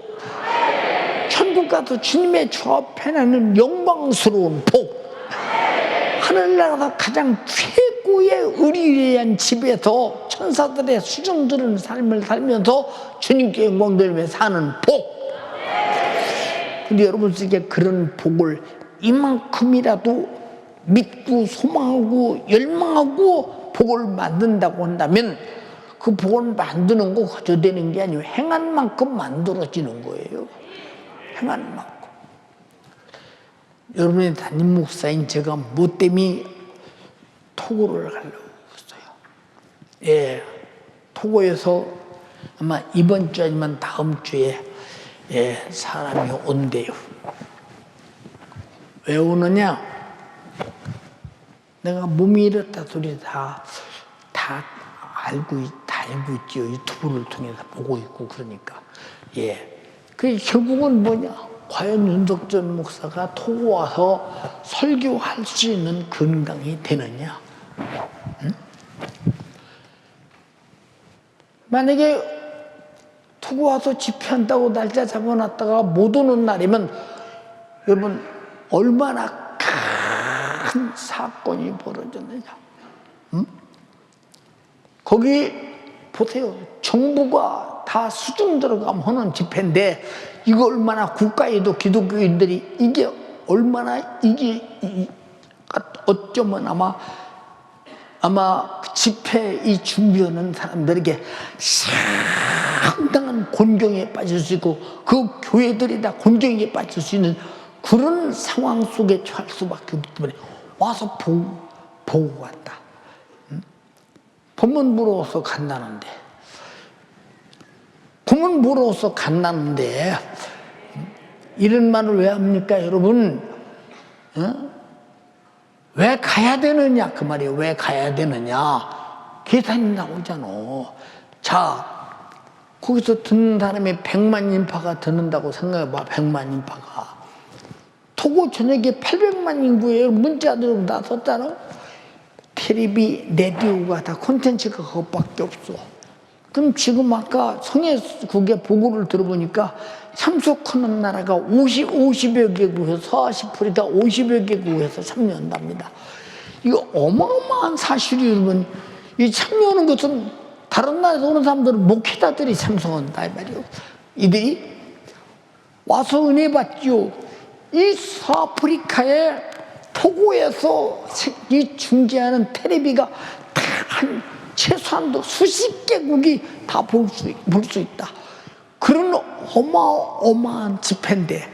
천국 가서 주님의 주 앞에 나는 영광스러운 복, 하늘나라에서 가장 최고의 의리한 집에서 천사들의 수종 들은 삶을 살면서 주님께 영광 돌리며 사는 복. 근데 여러분에게 그런 복을 이만큼이라도 믿고 소망하고 열망하고 복을 만든다고 한다면, 그 복을 만드는 거 그저 되는 게 아니고 행한 만큼 만들어지는 거예요. 행한 만큼. 여러분의 담임 목사인 제가 뭐 때문에 토고를 하려고 했어요. 예, 토고에서 아마 이번 주 아니면 다음 주에 사람이 온대요. 왜 오느냐? 내가 몸이 이렇다 소리 다 알고 있지요. 유튜브를 통해서 보고 있고 그러니까. 그 결국은 뭐냐? 과연 윤석전 목사가 토고 와서 설교할 수 있는 건강이 되느냐? 응? 만약에 토고 와서 집회한다고 날짜 잡아놨다가 못 오는 날이면 여러분 얼마나 큰 사건이 벌어졌느냐? 응? 거기 보세요. 정부가 다 수중 들어가면 하는 집회인데 이거 얼마나 국가에도 기독교인들이 이게 얼마나 이게 어쩌면 아마 집회 이 준비하는 사람들에게 상당한 곤경에 빠질 수 있고 그 교회들이 다 곤경에 빠질 수 있는 그런 상황 속에 처할 수밖에 없기 때문에 와서 보고 갔다. 법문 물어서 간다는데 법문 물어서 간다는데 이런 말을 왜 합니까 여러분? 왜 가야 되느냐 그 말이에요. 왜 가야 되느냐? 계산이 나오잖아. 자 거기서 듣는 사람이 100만 인파가 듣는다고 생각해봐. 100만 인파가 토고 전역에 800만 인구에 문자들로 나섰잖아. 텔레비, 라디오가 다 콘텐츠가 그것밖에 없어. 그럼 지금 아까 성회국의 보고를 들어보니까 참석하는 나라가 50여 개국에서 서아시프리카 50여 개국에서 참여한답니다. 이거 어마어마한 사실이 여러분. 이 참여하는 것은 다른 나라에서 오는 사람들은 목회자들이 참석한다 이 말이에요. 이들이 와서 은혜 받지요. 이 서아프리카에 토고에서 이 중계하는 텔레비가 한 최소한도 수십 개국이 다 볼 수 있다. 그런 어마어마한 집회인데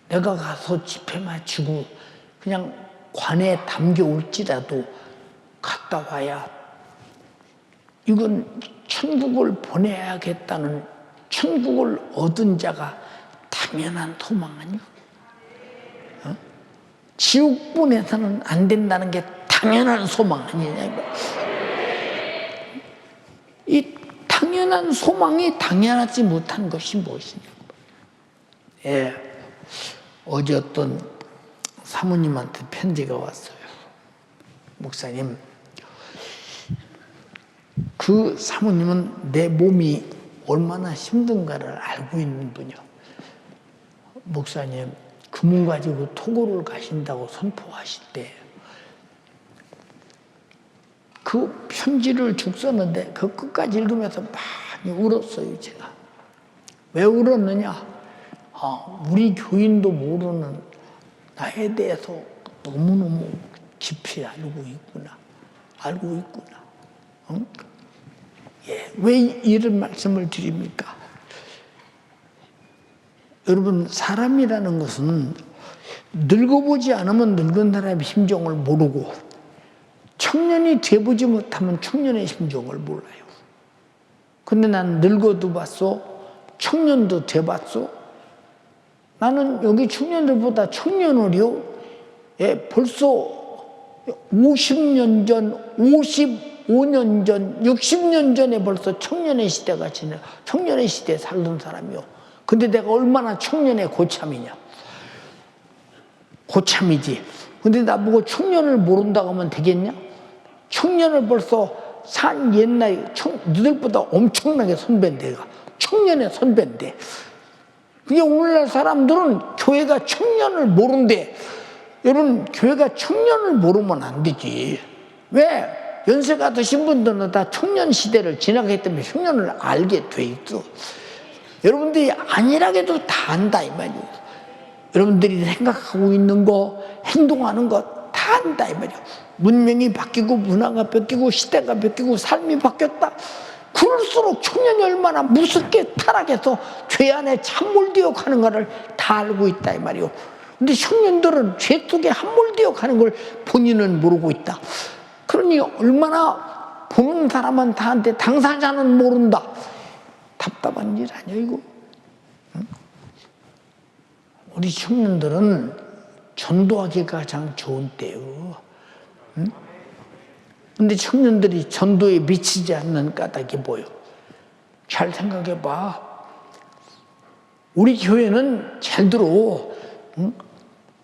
내가 가서 집회 마치고 그냥 관에 담겨올지라도 갔다 와야 이건 천국을 보내야겠다는 천국을 얻은 자가 당연한 소망 아니요? 지옥 보내서는 안 된다는 게 당연한 소망 아니냐 이거. 이 당연한 소망이 당연하지 못한 것이 무엇이냐. 어제 어떤 사모님한테 편지가 왔어요. 목사님, 그 사모님은 내 몸이 얼마나 힘든가를 알고 있는 분이요. 목사님, 그 몸 가지고 토고를 가신다고 선포하실 때 그 편지를 쭉 썼는데 그 끝까지 읽으면서 많이 울었어요, 제가. 왜 울었느냐? 우리 교인도 모르는 나에 대해서 너무너무 깊이 알고 있구나. 응? 왜 이런 말씀을 드립니까? 여러분, 사람이라는 것은 늙어보지 않으면 늙은 사람의 심정을 모르고 청년이 돼보지 못하면 청년의 심정을 몰라요. 근데 난 늙어도 봤어. 청년도 돼봤어. 나는 여기 청년들보다 청년을요. 벌써 50년 전, 55년 전, 60년 전에 벌써 청년의 시대가 지나 청년의 시대에 살던 사람이요. 근데 내가 얼마나 청년의 고참이냐. 고참이지. 근데 나보고 청년을 모른다고 하면 되겠냐? 청년을 벌써 산 옛날 너희들보다 엄청나게 선배인데 내가 청년의 선배인데 그게 오늘날 사람들은 교회가 청년을 모른대. 여러분, 교회가 청년을 모르면 안 되지. 왜? 연세가 드신 분들은 다 청년 시대를 지나기 때문에 청년을 알게 돼 있어. 여러분들이 안일하게도 다 안다 이 말이에요. 여러분들이 생각하고 있는 거, 행동하는 거 다 안다 이 말이에요. 문명이 바뀌고 문화가 바뀌고 시대가 바뀌고 삶이 바뀌었다. 그럴수록 청년이 얼마나 무섭게 타락해서 죄 안에 함몰되어 가는 것을 다 알고 있다 이 말이에요. 근데 청년들은 죄 속에 함몰되어 가는 걸 본인은 모르고 있다. 그러니 얼마나 보는 사람은 다한테 당사자는 모른다. 답답한 일 아니야 이거? 응? 우리 청년들은 전도하기가 가장 좋은 때요. 응? 근데 청년들이 전도에 미치지 않는 까닭이 뭐요? 잘 생각해봐. 우리 교회는 잘 들어. 응?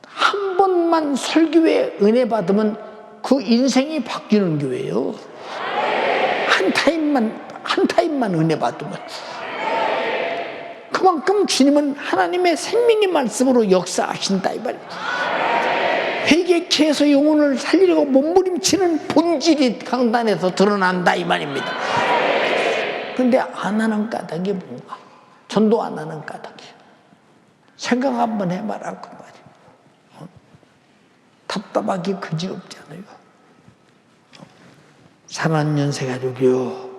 한 번만 설교에 은혜 받으면 그 인생이 바뀌는 교회예요. 한 타임만 은혜 받으면. 그만큼 주님은 하나님의 생명의 말씀으로 역사하신다 이 말이에요. 회개케 해서 영혼을 살리려고 몸부림치는 본질이 강단에서 드러난다 이 말입니다. 그런데 안 하는 까닭이 뭔가? 전도 안 하는 까닭이에요. 생각 한번 해봐라 그 말이에요. 답답하기 그지없잖아요. 사랑하는 연세가족이요.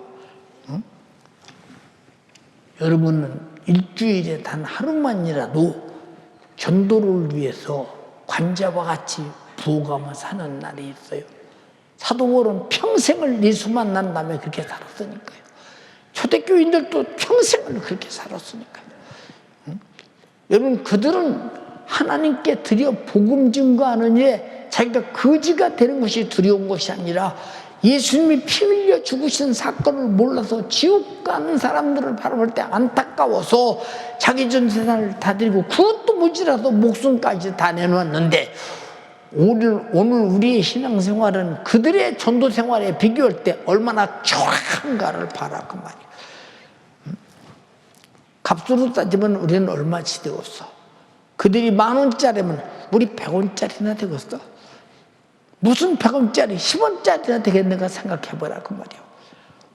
여러분은 일주일에 단 하루만이라도 전도를 위해서 관자와 같이 부어가며 사는 날이 있어요. 사도 바울은 평생을 예수 만난 다음에 그렇게 살았으니까요. 초대교인들도 평생을 그렇게 살았으니까요. 여러분 그들은 하나님께 드려 복음 증거하는 일에 자기가 거지가 되는 것이 두려운 것이 아니라 예수님이 피 흘려 죽으신 사건을 몰라서 지옥 가는 사람들을 바라볼 때 안타까워서 자기 전 재산을 다 드리고 그것도 모자라서 목숨까지 다 내놓았는데 오늘 우리의 신앙생활은 그들의 전도생활에 비교할 때 얼마나 초라한가를 봐라 그 말이에요. 값으로 따지면 우리는 얼마치 되었어? 그들이 10,000원짜리면 우리 100원짜리나 되겠어? 무슨 100원짜리 10원짜리나 되겠는가 생각해보라 그 말이에요.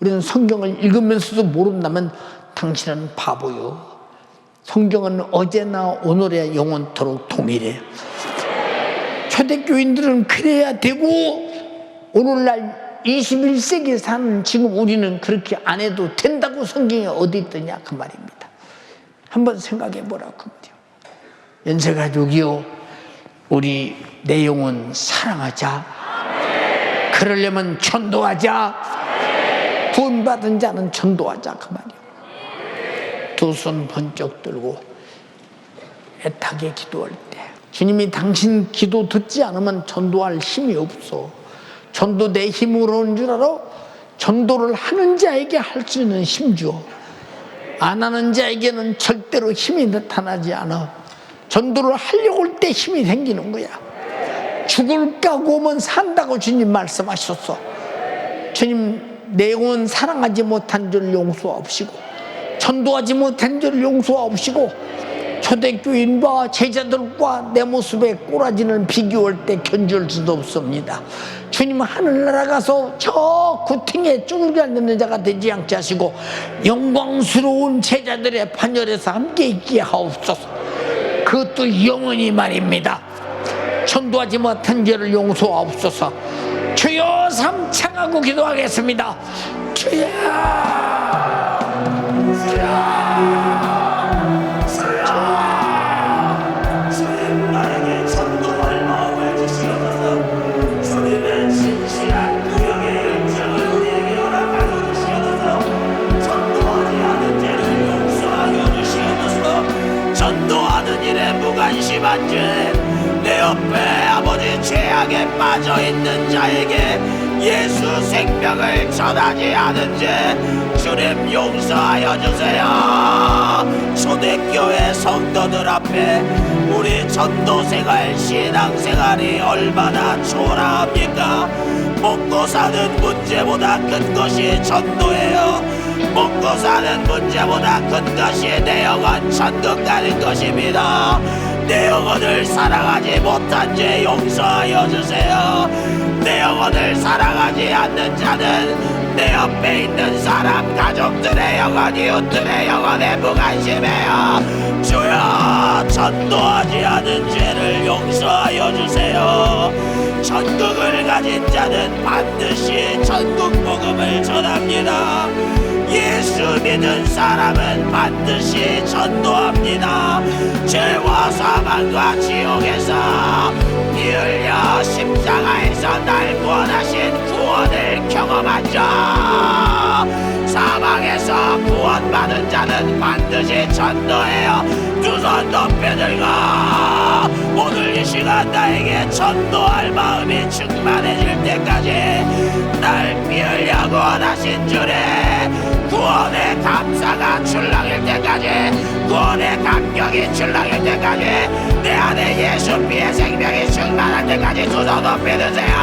우리는 성경을 읽으면서도 모른다면 당신은 바보요. 성경은 어제나 오늘의 영원토록 동일해. 초대교인들은 그래야 되고 오늘날 21세기에 사는 지금 우리는 그렇게 안 해도 된다고 성경에 어디 있더냐 그 말입니다. 한번 생각해보라 그 말이에요. 연세가족이요, 우리 내 영혼 사랑하자. 그러려면 전도하자. 구원받은 자는 전도하자 그 말이에요. 두 손 번쩍 들고 애타게 기도할 때 주님이 당신 기도 듣지 않으면 전도할 힘이 없어. 전도 내 힘으로 오는 줄 알아? 전도를 하는 자에게 할 수 있는 힘 줘. 안 하는 자에게는 절대로 힘이 나타나지 않아. 전도를 하려고 할 때 힘이 생기는 거야. 죽을 까고 오면 산다고 주님 말씀하셨어. 주님 내 영혼 사랑하지 못한 줄 용서하옵시고 전도하지 못한 줄 용서하옵시고 초대교인과 제자들과 내 모습에 꼬라지는 비교할 때 견줄 수도 없습니다. 주님 하늘나라 가서 저 구팅에 쭈그려 앉는 자가 되지 않게 하시고 영광스러운 제자들의 반열에서 함께 있게 하옵소서. 그것도 영원히 말입니다. 전도하지 못한 죄를 용서하옵소서. 주여 삼창하고 기도하겠습니다. 주여, 주님 나에게 전도할 마음을 주시옵소서. 주님의 진실한 구역의 영장을 우리에게 허락하여 주시옵소서. 전도하지 않은 죄를 용서하여 주시옵소서. 전도하는 일에 무관심한 죄, 내 옆에 아버지 죄악에 빠져있는 자에게 예수 생명을 전하지 않은 죄 주님 용서하여 주세요. 초대교회 성도들 앞에 우리 전도생활 신앙생활이 얼마나 초라합니까? 먹고 사는 문제보다 큰 것이 전도예요. 먹고 사는 문제보다 큰 것이 내 영혼 천국 가는 것입니다. 내 영혼을 사랑하지 못한 죄 용서하여 주세요. 내 영혼을 사랑하지 않는 자는 내 옆에 있는 사람, 가족들의 영혼, 이웃들의 영혼에 무관심해요. 주여 전도하지 않은 죄를 용서하여 주세요. 천국을 가진 자는 반드시 천국 복음을 전합니다. 예수 믿은 사람은 반드시 전도합니다. 죄와 사망과 지옥에서 피 흘려 십자가에서 날 구원하신 구원을 경험한 자 나는 반드시 전도해요. 두 손 높여들고 오늘 이 시간 나에게 전도할 마음이 충만해질 때까지 날 피하려고 원하신 주의 구원의 감사가 출렁일 때까지, 구원의 감격이 출렁일 때까지, 내 안에 예수 피의 생명이 충만할 때까지 두 손 높여드세요.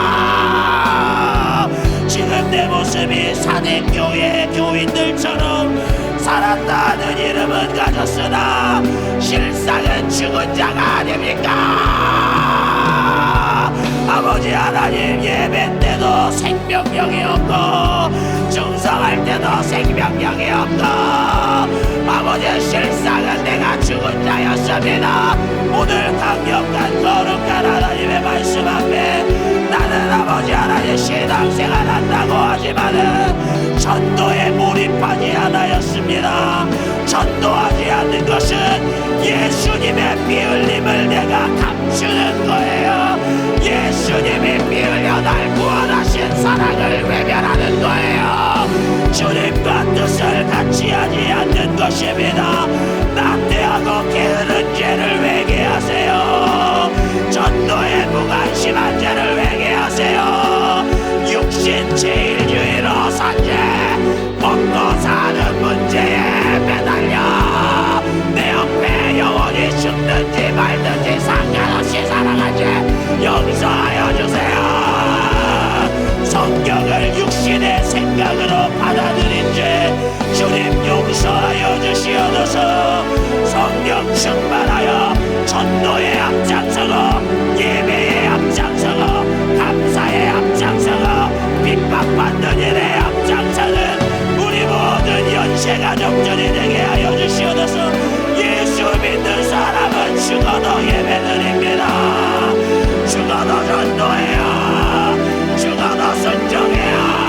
지금 내 모습이 사내교회 교인들처럼 살았다는 이름은 가졌으나 실상은 죽은 자가 아닙니까? 아버지 하나님, 예배 때도 생명력이 없고 중성할 때도 생명력이 없고 아버지 실상은 내가 죽은 자였습니다. 오늘 강력한 거룩한 하나님의 말씀 앞에 나는 아버지 하나님 신앙생활 한다고 하지만은 전도에 몰입하지 않았습니다. 전도하지 않는 것은 예수님의 피 흘림을 내가 감추는 거예요. 예수님이 피 흘려 날 구원하신 사랑을 외면하는 거예요. 주님과 뜻을 같이 하지 않는 것입니다. 낙태하고 게으른 죄를 회개하세요. 전도에 무관심한 죄를 회개하세요. 육신 제일주의로 산죄, 먹고 사는 문제에 매달려 내 옆에 영원히 죽든지 말든지 상관없이 살아가지 용서하여 주세요. 성경을 육신의 생각으로 받아들인 죄 주님 용서하여 주시옵소서. 성령 충만하여 전도에 앞장서고 예배에 앞장서고 감사에 앞장서고 핍박받는 일에 앞장서는 우리 모든 연세가족들이 되게 하여 주시옵소서. 예수 믿는 사람은 죽어도 예배드립니다. 죽어도 전도해요. 죽어도 순종해요.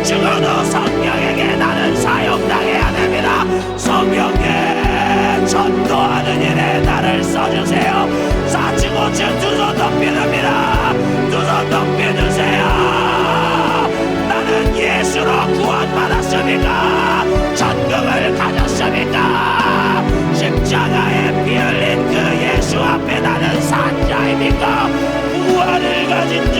죽어도 성령에게 나는 사용당해야 됩니다. 성령에 전도하는 일에 나를 써주세요. 사치고 두 손 높여줍니다. 두 손 높여주세요. 나는 예수로 구원받았습니까? 전국을 가졌습니까? 십자가에 피 흘린 그 예수 앞에 나는 산자입니까? 구원을 가진 자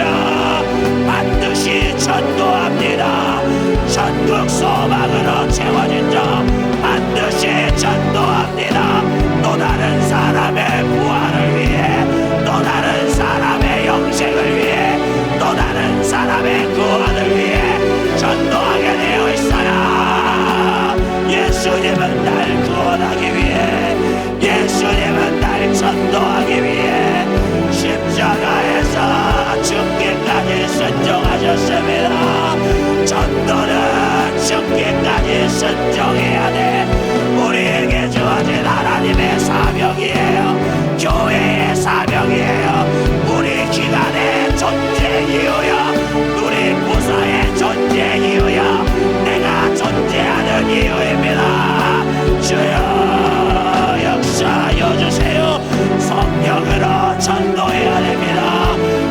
반드시 전도합니다. 전국 소망으로 채워진 자 반드시 전도합니다. 또 다른 사람의 부활을 위해, 또 다른 사람의 영생을 위해, 또 다른 사람의 구원을 위해 전도하게 되어 있어요. 예수님은 날 구원하기 위해, 예수님은 날 전도하기 위해 십자가에서 죽기까지 순종하셨습니다. 전도는 죽기까지 순종해야 돼. 우리에게 주어진 하나님의 사명이에요. 교회의 사명이에요. 우리 기관의 존재 이유야. 우리 부서의 존재 이유야. 내가 존재하는 이유입니다. 주여 역사하여 주세요. 성령으로 전도해야 됩니다.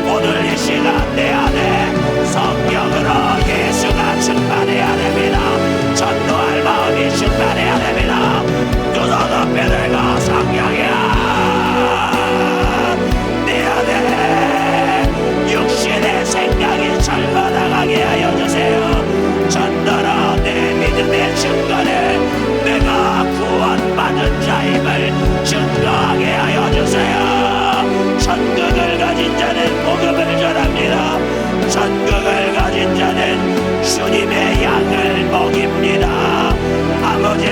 오늘 이 시간 내 안에 성령으로 예수가 충만해야 됩니다. 전도할 마음이 충만해야 됩니다. 두 손 높여들고 성령이야 내 안에 육신의 생각이 절반나가게 하여 주세요. 전도로 내 믿음의 증거를 내가 구원받은 자임을 증거하게 하여 주세요. 전국을 가진 자는 복음을 전합니다. 전국을 가진 자는 주님의 양을 먹입니다. 아버지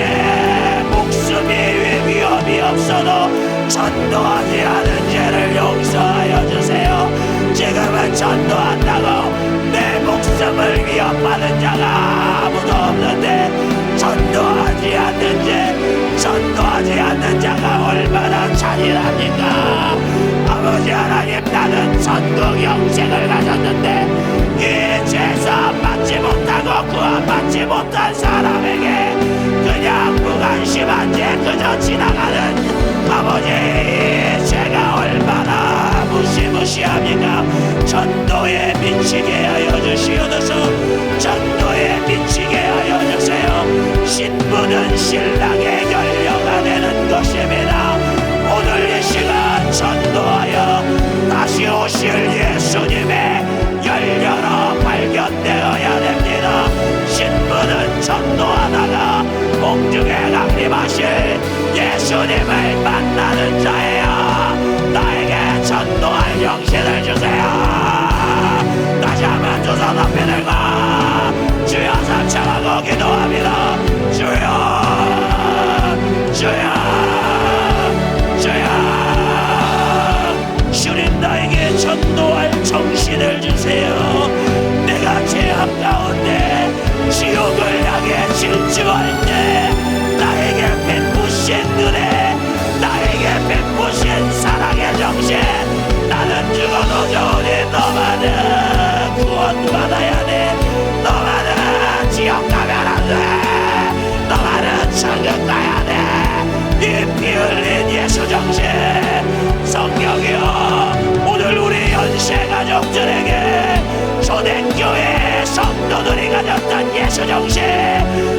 목숨이 위험이 없어도 전도하지 않은 죄를 용서하여 주세요. 지금은 전도한다고 내 목숨을 위협하는 자가 아무도 없는데 전도하지 않는 죄, 전도하지 않는 자가 얼마나 잔인합니까? 아버지 하나님, 나는 전국 영생을 가졌는데 이 죄사 받지 못하고 구원받지 못한 사람에게 그냥 무관심한 죄 그저 지나가는 아버지, 제가 얼마나 무시무시합니까? 전도에 미치게 하여 주시옵소서. 전도에 미치게 하여 주세요. 신부는 신랑의 결려가 되는 것입니다. 오늘 이 시간 전도하여 다시 오실 예수님의 열려로 발견되어야 됩니다. 신부는 전도하다가 공중에 강림하실 예수님을 만나는 자예요. 나에게 전도할 정신을 주세요. 다시 한번 두 손 앞에 들고 주여 삼창하고 기도합니다. 주여 주여 주여, 주님 나에게 전도할 정신을 주세요. 내가 죄악 가운데 지옥을 향해 질주할 때 나에게 베푸신 은혜, 나에게 베푸신 사랑의 정신, 나는 죽어도 좋으니 너만은 구원받아야 돼. 너만은 지옥 가면 안 돼. 너만은 천국 가야 돼. 이 피 흘린 예수 정신, 성령이여 오늘 우리 연세 가족들에게 초대교회 성도들이 가졌던 예수 정신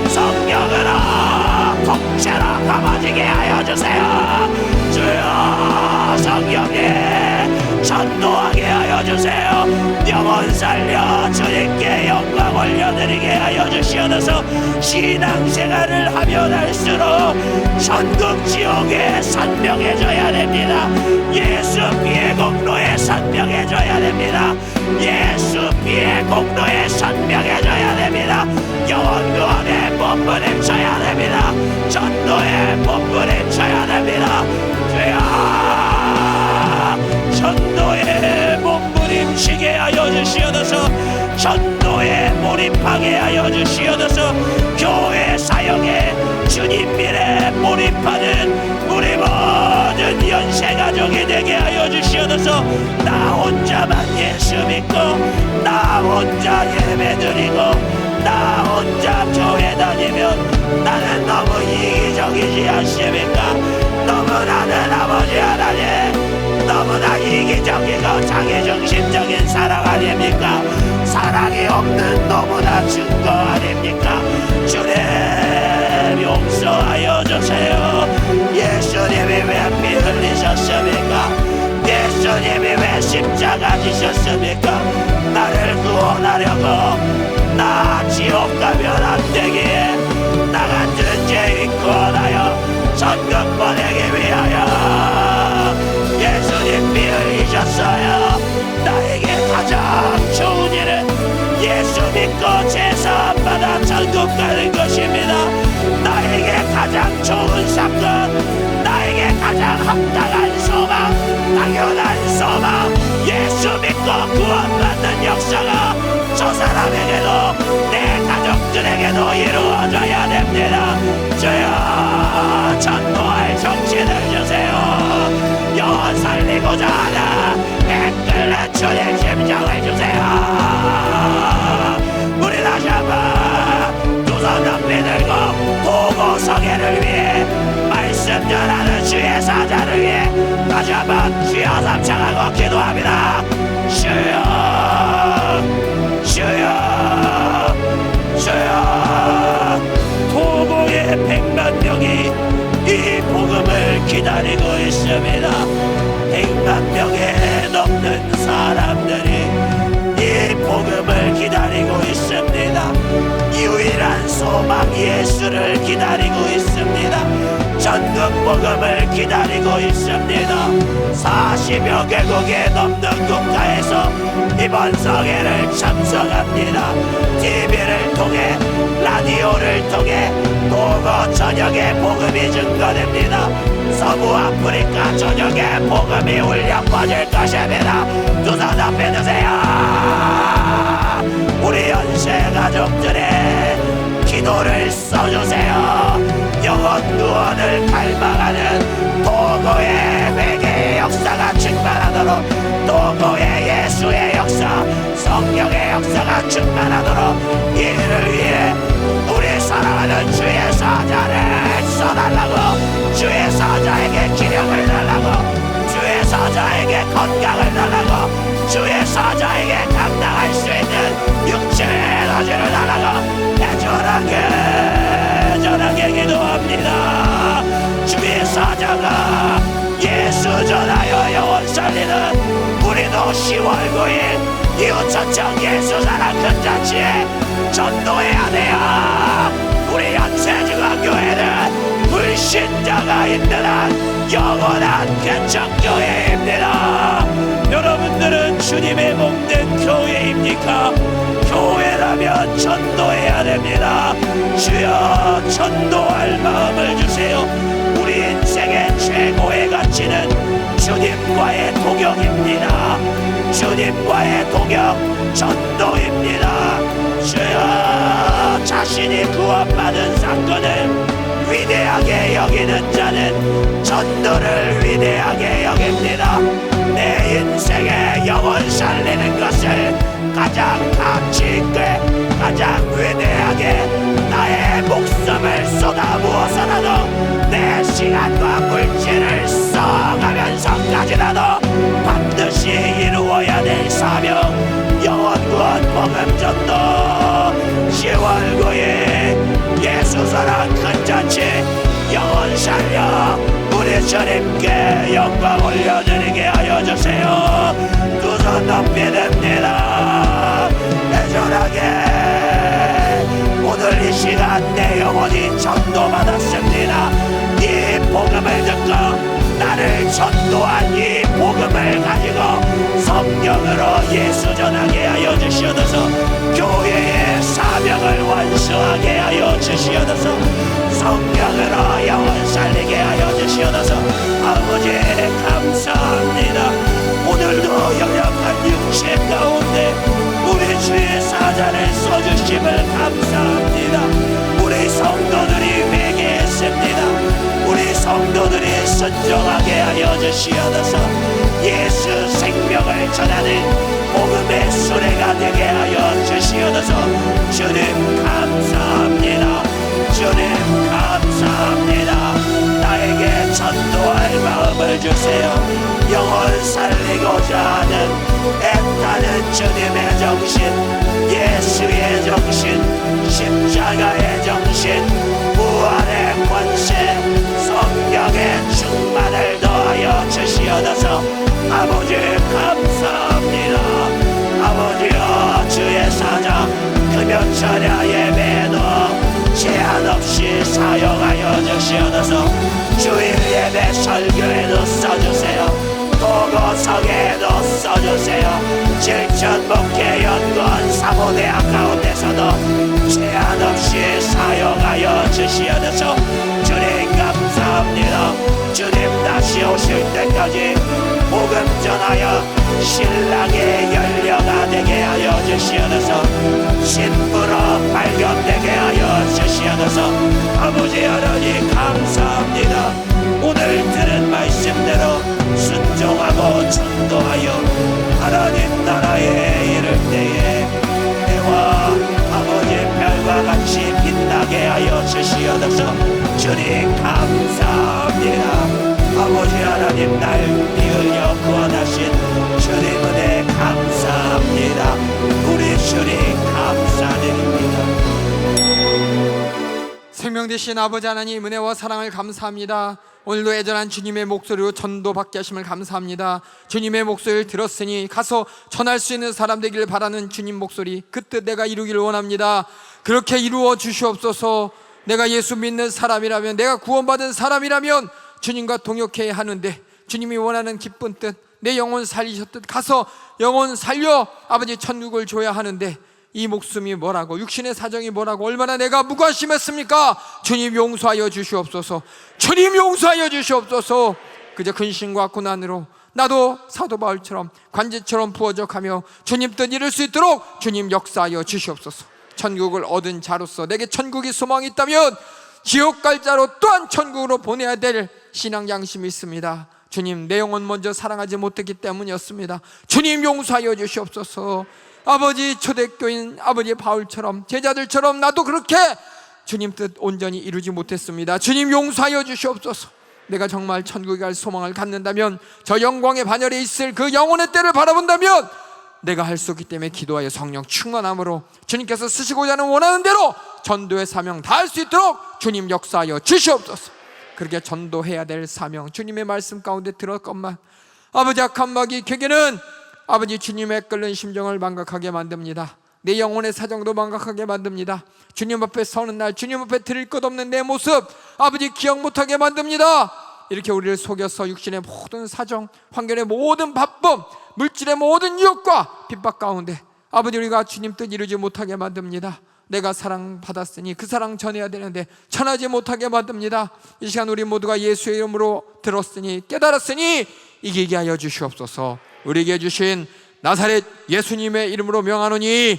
성령으로 통째로 감아지게 하여 주세요. 주여 성령님 전도하게 하여 주세요. 영혼 살려 주님께 영광 올려드리게 하여 주시옵소서. 신앙생활을 하면 할수록 천국 지옥에 선명해져야 됩니다. 예수 피의 공로에 선명해져야 됩니다. 예수 피의 공로에 선명해져야 됩니다. 영혼 구원에 몸부림쳐야 됩니다. 전도에 몸부림쳐야 됩니다. 주여 전도에 몸부림치게 하여 주시옵소서. 전도에 몰입하게 하여 주시옵소서. 교회 사역에 주님 일에 몰입하는 우리 모든 연세가족이 되게 하여 주시옵소서. 나 혼자만 예수 믿고 나 혼자 예배드리고 나 혼자 교회 다니면 나는 너무 이기적이지 않습니까? 너무 나는 아버지 하나님 너무나 이기적이고 자기중심적인 사랑 아닙니까? 사랑이 없는 너무나 증거 아닙니까? 주님 용서하여 주세요. 예수님이 왜 피 흘리셨습니까? 예수님이 왜 십자가 지셨습니까? 나를 구원하려고 나 지옥 가면 안 되기에 나 같은 죄인 구원하여 천국 보내기 위하여 예수님 피 흘리셨어요. 나에게 가장 좋은 일은 예수 믿고 제사 받아 천국 가는 것입니다. 나에게 가장 좋은 사건, 나에게 가장 합당한 소망, 당연한 소망, 예수 믿고 구원받는 역사가 저 사람에게도 내 가족들에게도 이루어져야 됩니다. 주여 전도할 정신을 주세요. 영혼 살리고자 하는 애끓는 주의 심정을 주세요. 우리 다시 한번 두 손 높이 들고 보고서계를 위해 말씀 전하는 주의 사자를 위해 다시 한번 주여 삼창하고 기도합니다. 주여 주여 주여. 토고의 100만 명이 이 복음을 기다리고 있습니다. 100만 명에 넘는 사람들이 이 복음을 기다리고 있습니다. 유일한 소망 예수를 기다리고 있습니다. 전국 복음을 기다리고 있습니다. 40여 개국에 넘는 국가에서 이번 성회를 참석합니다. TV를 통해 라디오를 통해 도고 전역에 복음이 증거됩니다. 서부 아프리카 전역에 복음이 울려 퍼질 것입니다. 두 손 앞에 드세요. 우리 연세 가족들의 기도를 써주세요. 영혼 구원을 갈망하는 도고의 회개의 역사가 충만하도록, 도고의 예수의 역사, 성령의 역사가 충만하도록 이를 위해 우리 사랑하는 주의 사자를 써달라고, 주의 사자에게 기력을 달라고, 주의 사자에게 건강을 달라고, 주의 사자에게 감당할 수 있는 육체의 에너지를 달라고 해주라게 합니다. 주의 사자가 예수 전하여 영원 살리는 우리도 10월 9일 이웃천청 예수 사랑 큰 잔치에 전도해야 돼요. 우리 연세중앙교회는 불신자가 있는 한 영원한 개척교회입니다. 여러분들은 주님의 몸된 교회입니까? 교회라면 전도해야 됩니다. 주여, 전도할 마음을 주세요. 우리 인생의 최고의 가치는 주님과의 동역입니다. 주님과의 동역, 전도입니다. 주여, 자신이 구원받은 사건을 위대하게 여기는 자는 전도를 위대하게 여깁니다. 내 인생의 영혼 살리는 것을 가장 가치 있게, 가장 위대하게 나의 목숨을 쏟아부어서라도 내 시간과 물질을 써가면서까지라도 반드시 이루어야 될 사명, 영혼구원 복음전도 10월 9일 예수사랑 큰잔치 영혼 살려 우리 주님께 영광 올려드리게 하여 주세요. 두 손 높이 듭니다. 애절하게 오늘 이 시간 내 영혼이 전도받았습니다. 이 복음을 듣고 나를 전도한 이 복음을 가지고 성령으로 예수 전하게 하여 주시옵소서. 교회의 사명을 완수하게 하여 주시옵소서. 성령으로 영혼 살리게 하여 주시옵소서. 아버지 감사합니다. 오늘도 연약한 육체 가운데 우리 주의 사자를 써주심을 감사합니다. 우리 성도들이 회개했습니다. 우리 성도들이 순종하게 하여 주시옵소서. 예수 생명을 전하는 복음의 수레가 되게 하여 주시옵소서. 주님 감사합니다. 주님 감사합니다. 나에게 전도할 마음을 주세요. 영혼 살리고자 하는 애타는 주님의 정신, 예수의 정신, 십자가의 정신, 부활의 권세, 성령의 충만을 더하여 주시옵소서. 아버지 감사합니다. 아버지여, 주의 사자 금요철야 예배에도 제한 없이 사용하여 주시옵소서. 주일 예배 설교에도 써주세요. 도고성에도 써주세요. 질천 목회 연구원 사모대학 가운데서도 제한 없이 사용하여 주시옵소서. 주님 감사합니다. 주님 다시 오실 때까지 복음 전하여 신랑의 연료가 되게 하여 주시옵소서. 신부로 발견되게 하여 주시옵소서. 아버지 하나님 감사합니다. 오늘 들은 말씀대로 순종하고 전도하여 하나님 나라에 이를 때에 해와 아버지 별과 같이 빛나게 하여 주시옵소서. 주님 감사합니다. 아버지 하나님 날 비으려 구원하신 주님 은혜 감사합니다. 우리 주님 감사드립니다. 생명 되신 아버지 하나님 은혜와 사랑을 감사합니다. 오늘도 애절한 주님의 목소리로 전도받게 하심을 감사합니다. 주님의 목소리를 들었으니 가서 전할 수 있는 사람 되기를 바라는 주님 목소리, 그 뜻 내가 이루기를 원합니다. 그렇게 이루어 주시옵소서. 내가 예수 믿는 사람이라면, 내가 구원받은 사람이라면 주님과 동역해야 하는데, 주님이 원하는 기쁜 뜻, 내 영혼 살리셨듯 가서 영혼 살려 아버지 천국을 줘야 하는데, 이 목숨이 뭐라고, 육신의 사정이 뭐라고, 얼마나 내가 무관심했습니까? 주님 용서하여 주시옵소서. 주님 용서하여 주시옵소서. 그저 근심과 고난으로 나도 사도 바울처럼 관제처럼 부어져가며 주님 뜻 이룰 수 있도록 주님 역사하여 주시옵소서. 천국을 얻은 자로서 내게 천국이 소망이 있다면 지옥 갈 자로 또한 천국으로 보내야 될 신앙 양심이 있습니다. 주님, 내 영혼 먼저 사랑하지 못했기 때문이었습니다. 주님 용서하여 주시옵소서. 아버지 초대교인 아버지 바울처럼 제자들처럼 나도 그렇게 주님 뜻 온전히 이루지 못했습니다. 주님 용서하여 주시옵소서. 내가 정말 천국에 갈 소망을 갖는다면, 저 영광의 반열에 있을 그 영혼의 때를 바라본다면 내가 할 수 없기 때문에 기도하여 성령 충만함으로 주님께서 쓰시고자 하는 원하는 대로 전도의 사명 다할 수 있도록 주님 역사하여 주시옵소서. 그렇게 전도해야 될 사명 주님의 말씀 가운데 들었건만 아버지 악한 마귀 괴계는 아버지 주님의 끓는 심정을 망각하게 만듭니다. 내 영혼의 사정도 망각하게 만듭니다. 주님 앞에 서는 날 주님 앞에 드릴 것 없는 내 모습 아버지 기억 못하게 만듭니다. 이렇게 우리를 속여서 육신의 모든 사정, 환경의 모든 바쁨, 물질의 모든 유혹과 핍박 가운데 아버지 우리가 주님 뜻 이루지 못하게 만듭니다. 내가 사랑받았으니 그 사랑 전해야 되는데 전하지 못하게 만듭니다. 이 시간 우리 모두가 예수의 이름으로 들었으니 깨달았으니 이기게 하여 주시옵소서. 우리에게 주신 나사렛 예수님의 이름으로 명하노니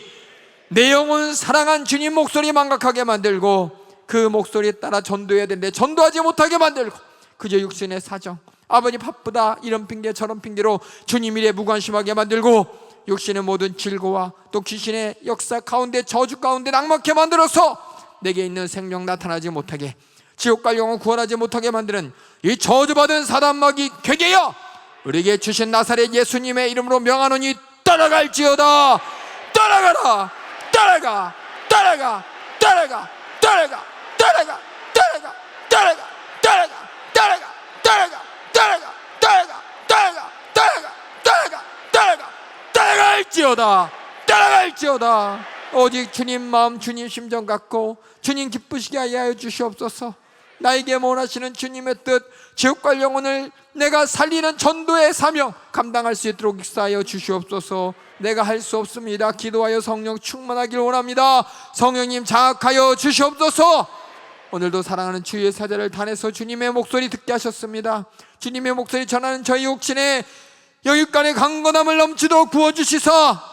내 영혼 사랑한 주님 목소리 망각하게 만들고 그 목소리에 따라 전도해야 되는데 전도하지 못하게 만들고 그저 육신의 사정 아버지 바쁘다 이런 핑계 저런 핑계로 주님 일에 무관심하게 만들고 육신의 모든 질고와 또 귀신의 역사 가운데 저주 가운데 낙막해 만들어서 내게 있는 생명 나타나지 못하게 지옥 갈 영혼 구원하지 못하게 만드는 이 저주받은 사단마귀 괴계여 우리에게 주신 나사렛 예수님의 이름으로 명하노니 따라갈지어다. 따라가라. 따라가. 따라가. 따라가. 따라가. 따라가. 따라가. 따라가. 따라가. 따라가. 따라가. 따라가. 따라가. 따라가. 따라가. 따라가. 따라가. 따라갈지어다. 따라갈지어다. 오직 주님 마음 주님 심정 갖고 주님 기쁘시게 하여 주시옵소서. 나에게 원하시는 주님의 뜻 지옥 갈 영혼을 내가 살리는 전도의 사명 감당할 수 있도록 역사하여 주시옵소서. 내가 할 수 없습니다. 기도하여 성령 충만하기를 원합니다. 성령님 장악하여 주시옵소서. 오늘도 사랑하는 주의 사자를 단해서 주님의 목소리 듣게 하셨습니다. 주님의 목소리 전하는 저희 육신의 영육간의 강건함을 넘치도록 부어주시사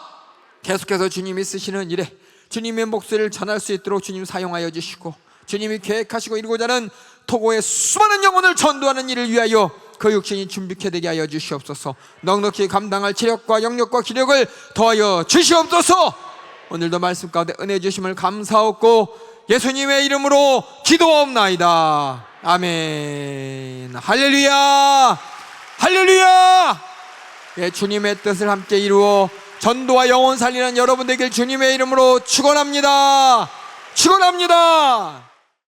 계속해서 주님이 쓰시는 일에 주님의 목소리를 전할 수 있도록 주님 사용하여 주시고 주님이 계획하시고 이루고자 하는 토고의 수많은 영혼을 전도하는 일을 위하여 그 육신이 준비케 되게 하여 주시옵소서. 넉넉히 감당할 체력과 영력과 기력을 더하여 주시옵소서. 오늘도 말씀 가운데 은혜 주심을 감사하고 예수님의 이름으로 기도하옵나이다. 아멘. 할렐루야. 할렐루야. 예, 주님의 뜻을 함께 이루어 전도와 영혼 살리는 여러분 되길 주님의 이름으로 축원합니다. 축원합니다.